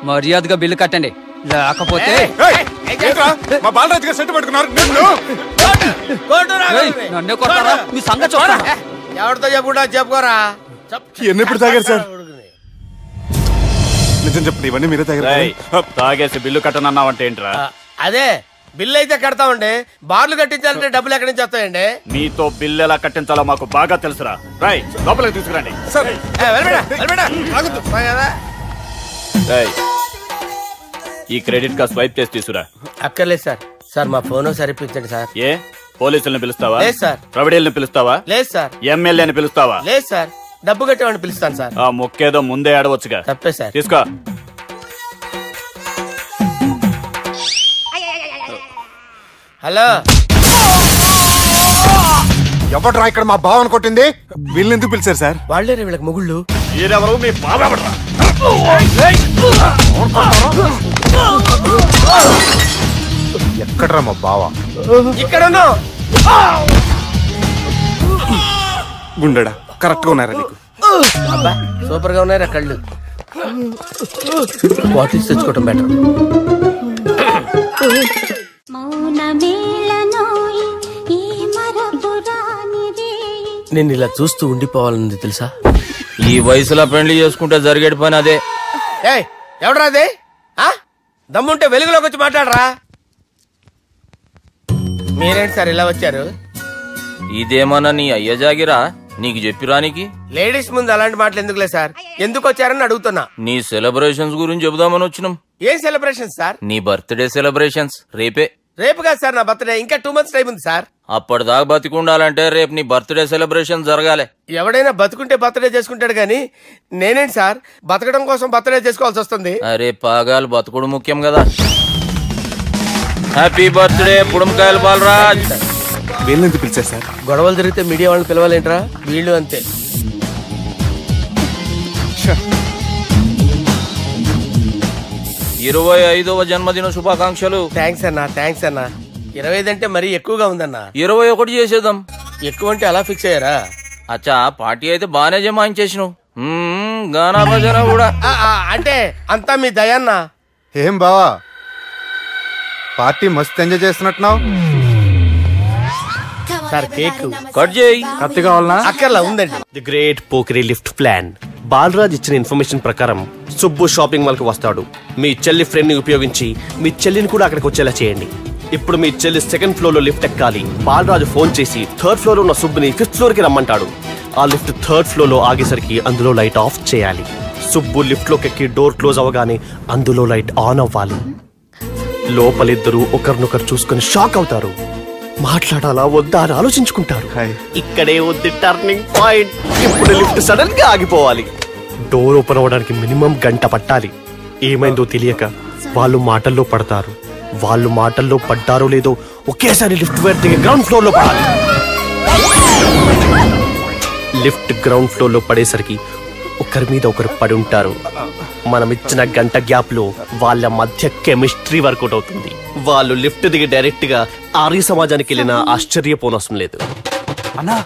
మర్యాదగా బిల్లు కట్టండి, లేకపోతే మా బాలరాజు గారు సెట్ పట్టుకున్నారు. నన్నే కొడతారా? మీ సంగతి చూస్తారా? ఎవరితో చెప్పుకుంటా చెప్పుకోరా. ఎన్నెప్పుడు తాగారు సార్? నిజం చెప్పండి, ఇవన్నీ మీరే తాగారు? తాగేసి బిల్లు కట్టనన్నావంటే ఏంట్రా? అదే బిల్లు అయితే కడతామండి. బార్లు కట్టించాలంటే డబ్బులు ఎక్కడి నుంచి వస్తాయండి? మీతో బిల్లు ఎలా కట్టించాలో మాకు బాగా తెలుసురా. రై లోపలికి తీసుకురండి. ఈ క్రెడిట్ కార్డ్ స్వైప్ చేసి తీసుకురా. అక్కర్లేదు సార్. సార్ మా ఫోన్ సరిపించండి సార్. ఏ పోలీసులను పిలుస్తావా? లేదు సార్. ప్రొవిడీలను పిలుస్తావా? లేదు సార్. ఎమ్మెల్యేని పిలుస్తావా? లేదు సార్. డబ్బు కట్టేవాడిని పిలుస్తాను సార్. ఆ మొక్కేదో ముందే ఆడవచ్చుగా. తప్పే సార్. తీసుకో. హలో, ఎవడ్రా ఇక్కడ మా బావని కొట్టింది? వీళ్ళని ఎందుకు పిలిచారు సార్? వాళ్ళే వీళ్ళకి మొగుళ్ళు. మీరెవరు? మీ బాబా. ఎక్కడ్రా మా బావ? ఇక్కడ ఉన్నావు. గుండెడా కరెక్ట్ గా ఉన్నారా నీకు? అబ్బా సూపర్ గా ఉన్నారా కళ్ళు. బాటిల్స్ తెచ్చుకోవటం బెటర్. నేను ఇలా చూస్తూ ఉండిపోవాలని తెలుసా? ఈ వయసులో పెళ్లి చేసుకుంటే జరిగేటి పని అదే. ఎవడరా అదే? దమ్ముంటే వెలుగులోకి వచ్చి మాట్లాడరా. మీరేంటి సార్ ఇలా వచ్చారు? ఇదేమన్నా నీ అయ్య జాగిరా నీకు చెప్పిరానికి? లేడీస్ ముందు అలాంటి మాటలు ఎందుకులే సార్, ఎందుకు వచ్చారని అడుగుతున్నా. నీ సెలబ్రేషన్స్ గురించి చెబుదామని వచ్చినాం. ఏం సెలబ్రేషన్ సార్? నీ బర్త్డే సెలబ్రేషన్స్ రేపే. రేపు కాదు సార్ నా బర్త్డే, ఇంకా 2 months టైం ఉంది సార్. అప్పటిదాకా బతికుండాలంటే రేపు నీ బర్త్డే సెలబ్రేషన్ జరగాలి. ఎవడైనా బతుకుంటే బర్త్డే చేసుకుంటాడు గానీ నేనేంటి సార్ బతకడం కోసం బర్త్డే చేసుకోవాల్సి వస్తుంది? అరే పాగాలు బతుకుడు ముఖ్యం కదా. హ్యాపీ బర్త్డే పుడుమకాయలు బాలరాజ్. వీళ్ళెందుకు పిలిచారు సార్? గొడవలు జరిగితే మీడియా వాళ్ళని పిలవాలేంట్రా? వీళ్ళు అంతే. 25వ జన్మదిన శుభాకాంక్షలు. థ్యాంక్స్ అన్నా, థ్యాంక్స్ అన్నా. 25 అంటే మరీ ఎక్కువగా ఉందన్నా. 21 చేసేద్దాం. ఎక్కువ అంటే అలా ఫిక్స్ అయ్యారా? అచ్చా పార్టీ అయితే బానే జమాయించేసినావు. గానా భజన కూడా అంటే అంతా మీ దయన్నా. ఏం బావా పార్టీ మస్తు ఎంజాయ్ చేస్తున్నట్టున్నావు. సార్ కేక్ కట్ చేయి. కత్తి కావాలనా? అక్కర్లా ఉందండి. ది గ్రేట్ పోకరీ లిఫ్ట్ ప్లాన్. బాలరాజ్ ఇచ్చిన ఇన్ఫర్మేషన్ ప్రకారం సుబ్బు షాపింగ్ మాల్ కి వస్తాడు. మీ చెల్లి ఫ్రెండ్ ని ఉపయోగించి మీ చెల్లిని కూడా అక్కడికి వచ్చేలా చేయండి. ఇప్పుడు మీ చెల్లి 2nd floor లో లిఫ్ట్ ఎక్కాలి. బాలరాజు ఫోన్ చేసి 3rd floor లో ఉన్న సుబ్బుని 5th floor కి రమ్మంటాడు. ఆ లిఫ్ట్ 3rd floor లో ఆగేసరికి అందులో లైట్ ఆఫ్ చేయాలి. సుబ్బు లిఫ్ట్ లోకి ఎక్కి డోర్ క్లోజ్ అవగానే అందులో లైట్ ఆన్ అవ్వాలి. లోపలిద్దరూ ఒకరినొకరు చూసుకుని షాక్ అవుతారు. మాట్లాడాలా వద్దా అని ఆలోచించుకుంటారు. ఇక్కడే ఉంది టర్నింగ్ పాయింట్. ఇప్పుడు లిఫ్ట్ సడన్ గా ఆగిపోవాలి. డోర్ ఓపెన్ అవ్వడానికి మినిమం గంట పట్టాలి. ఏమైందో తెలియక వాళ్ళు మాటల్లో పడతారు. వాళ్ళు మాటల్లో పడ్డారో లేదో ఒకేసారి లిఫ్ట్ దిగి గ్రౌండ్ ఫ్లోర్ లో పడాలి. లిఫ్ట్ గ్రౌండ్ ఫ్లోర్ లో పడేసరికి ఒకరి మీద ఒకరు పడి ఉంటారు. మనం ఇచ్చిన గంట గ్యాప్ లో వాళ్ళ మధ్య కెమిస్ట్రీ వర్కౌట్ అవుతుంది. వాళ్ళు లిఫ్ట్ దిగి డైరెక్ట్ గా ఆర్య సమాజానికి వెళ్ళినా ఆశ్చర్యపోనవసరం లేదు. అన్నా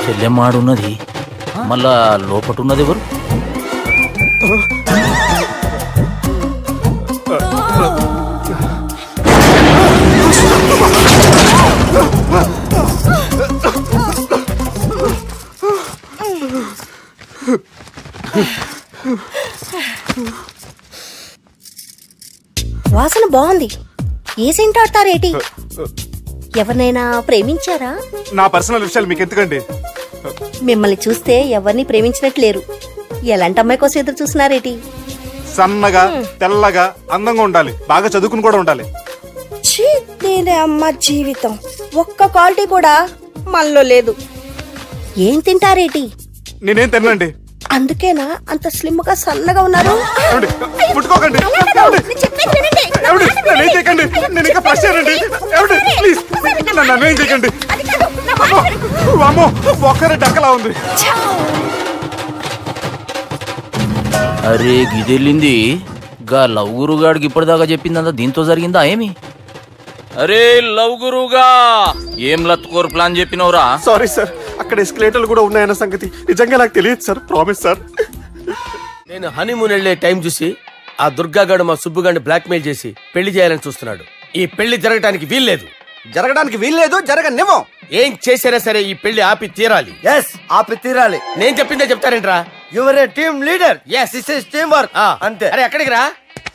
చెల్లెమ్మాడున్నది మళ్ళా లోపటున్నది ఎవరు? వాసన బాగుంది. ఏ సెంట్ ఆడతారేటి? ఎవరినైనా ప్రేమించారా? నా పర్సనల్ విషయాలు మీకు ఎందుకండి? మిమ్మల్ని చూస్తే ఎవరిని ప్రేమించినట్లేరు. ఎలాంటి అమ్మాయి కోసం ఎదురు చూస్తున్నారేటి? సన్నగా తెల్లగా అందంగా ఉండాలి, బాగా చదువుకుని కూడా ఉండాలి. అమ్మ జీవితం ఒక్క క్వాలిటీ కూడా మనలో లేదు. ఏం తింటారేటి? నేనేం తినండి. అందుకేనా అంత స్లిమ్ గా సన్నగా ఉన్నారు? ముట్టుకోకండి, నేను ఇంకా ఫ్రెష్ అయ్యానండి. ప్లీజ్ నన్ను ఏం చేయకండి. ఒక్కరే డక్కలా ఉంది. అరే గిదెళ్ళింది గా లవ్ గురుగాడికి ఇప్పటిదాకా చెప్పిందంతా దీంతో జరిగిందా ఏమి? అరే లవ్ గురుగా ఏం లత్కోర్ ప్లాన్ చెప్పినవురా? సారీ సార్, అక్కడ ఎస్కలేటర్లు కూడా ఉన్నాయన్న సంగతి నిజంగా నాకు తెలియదు సార్. Promise sir. నేను హనీమూన్ వెళ్లే టైం చూసి ఆ దుర్గాగాడు మా సుబ్బుగాడిని బ్లాక్మెయిల్ చేసి పెళ్లి చేయాలని చూస్తున్నాడు. ఈ పెళ్లి జరగడానికి వీల్లేదు. జరగడానికి వీల్లేదు, జరగనివ్వం. ఏం చేసినా సరే ఈ పెళ్లి ఆపి తీరాలి. ఎస్, ఆపి తీరాలి. నేను చెప్పిందే చెప్తారేంట్రా? Your a team leader. Yes, this is team work. అంతే. అరే ఎక్కడికి రా?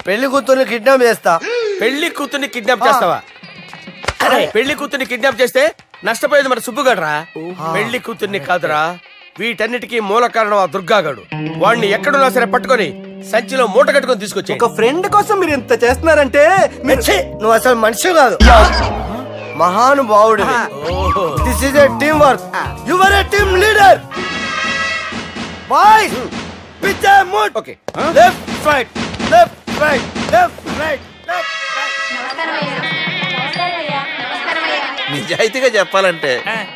పెళ్లి కూతుర్ని కిడ్నాప్ చేస్తా. పెళ్లి కూతుర్ని కిడ్నాప్ చేస్తావా? అరే పెళ్లి కూతుర్ని కిడ్నాప్ చేస్తే నష్టపోయేది మన సుబ్బుగాడురా. పెళ్లి కూతుర్ని కాదురా, వీటన్నిటికీ మూల కారణం ఆ దుర్గాగాడు. వాడిని ఎక్కడున్నా సరే పట్టుకొని సంచిలో మూట కట్టుకొని తీసుకొచ్చి. ఒక ఫ్రెండ్ కోసం మీరు ఇంత చేస్తున్నారంటే నువ్వు అసలు మనిషి కాదు, మహానుభావుడు. This is a team work. Your a team leader. Boys pitch A mood. Okay, left right left right left right left right. నిజాయితీగా చెప్పాలంటే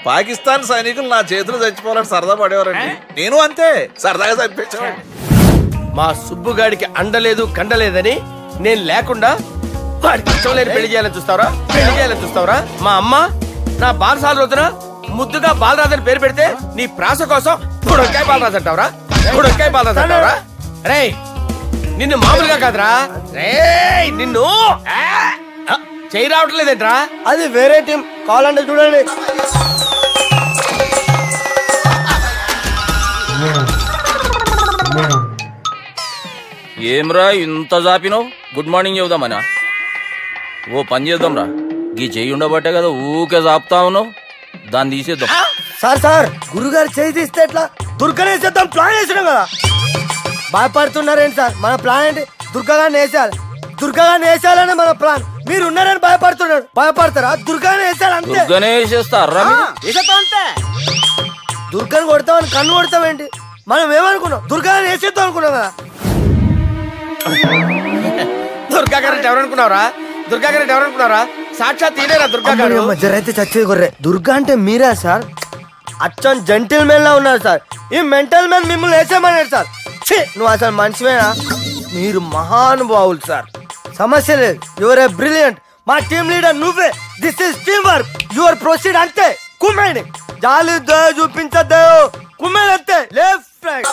పాకిస్తాన్ సైనికులు నా చేతులు చచ్చిపోవాలని సరదా పడేవారండి. నేను అంతే సరదాగా చంపించేవాడిని. మా సుబ్బుగాడికి అండలేదు కండలేదని నేను లేకుండా వాడికి ఇష్టం లేని పెళ్లి చేయాలని చూస్తావరా? పెళ్లి చేయాలని చూస్తావరా? మా అమ్మ నా బారసాల రోజున ముద్దుగా బాలరాజు అని పేరు పెడితే నీ ప్రాస కోసం బుడక్కాయ బాలరాజు అంటావరా? బుడక్కాయ బాలరాజు అంటావరా? రే నిన్ను మామూలుగా కాదురా, రే నిన్ను చేయి రావట్లేదేంట్రా? అది వేరే టీం, కావాలంటే చూడండి. ఏమ్రా ఇంత జాపినావు? Good morning చెబుదామనా? ఓ పని చేద్దాం రా, గీ చెయ్యి ఉండబట్టే కదా ఊకే జాపుతా ఉన్నావు, దాన్ని తీసేద్దాం. సార్ గురుగారు చేయి తీస్తే ఎట్లా? దుర్గనేసేద్దాం ప్లాన్ వేసినాం కదా. భయపడుతున్నారేంటి సార్? మన ప్లాన్ ఏంటి? దుర్గాగాన్ని వేసేయాలి. దుర్గాగాన్ని వేసేయాలని మన ప్లాన్. మీరు ఉన్నారని భయపడుతున్నాడు. భయపడతారా? దుర్గానే వేసేయాలి అంతే. దుర్గనే వేసేస్తారా? వేసేద్దాం అంతే. దుర్గాని కొడతామని కన్ను కొడతామేంటి? మనం ఏమనుకున్నాం? దుర్గాని వేసేద్దాం అనుకున్నాం కదా. దుర్గా గారు ఎవరనుకున్నారా? దుర్గా గారు ఎవరనుకున్నారా? సాక్షాత్ తీరేరా దుర్గా గారు. జరైతే చచ్చేది గొర్రె. దుర్గా అంటే మీరా సార్? అచ్చం జెంటిల్ మెన్ లా ఉన్నారు సార్. ఈ మెంటల్ మెన్ మిమ్మల్ని వేసేమన్నాడు సార్. నువ్వు అసలు మనిషివేనా? మీరు మహానుభావులు సార్, సమస్య లేదు. Your a brilliant. మా టీమ్ లీడర్ నువ్వే. This is team work. Your proceed అంతే. కుమ్మేయండి. జాలి దయ చూపించద్దు. కుమ్మేయండి అంతే. Left right.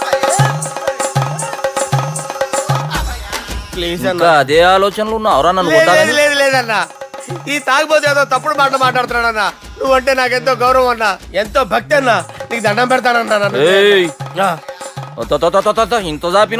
ప్లీజ్ ఇంకా అదే ఆలోచనలు ఉన్నావురా నన్ను లేదు కొట్టాలని? లేదు లేదన్నా, ఈ తాగుబోతు ఏదో తప్పుడు మాటలు మాట్లాడుతున్నాడన్నా. నువ్వంటే నాకెంతో గౌరవం అన్నా, ఎంతో భక్తి అన్నా. నీకు దండం పెడతానన్నా. ఏయ్, ఇంత జాపినావు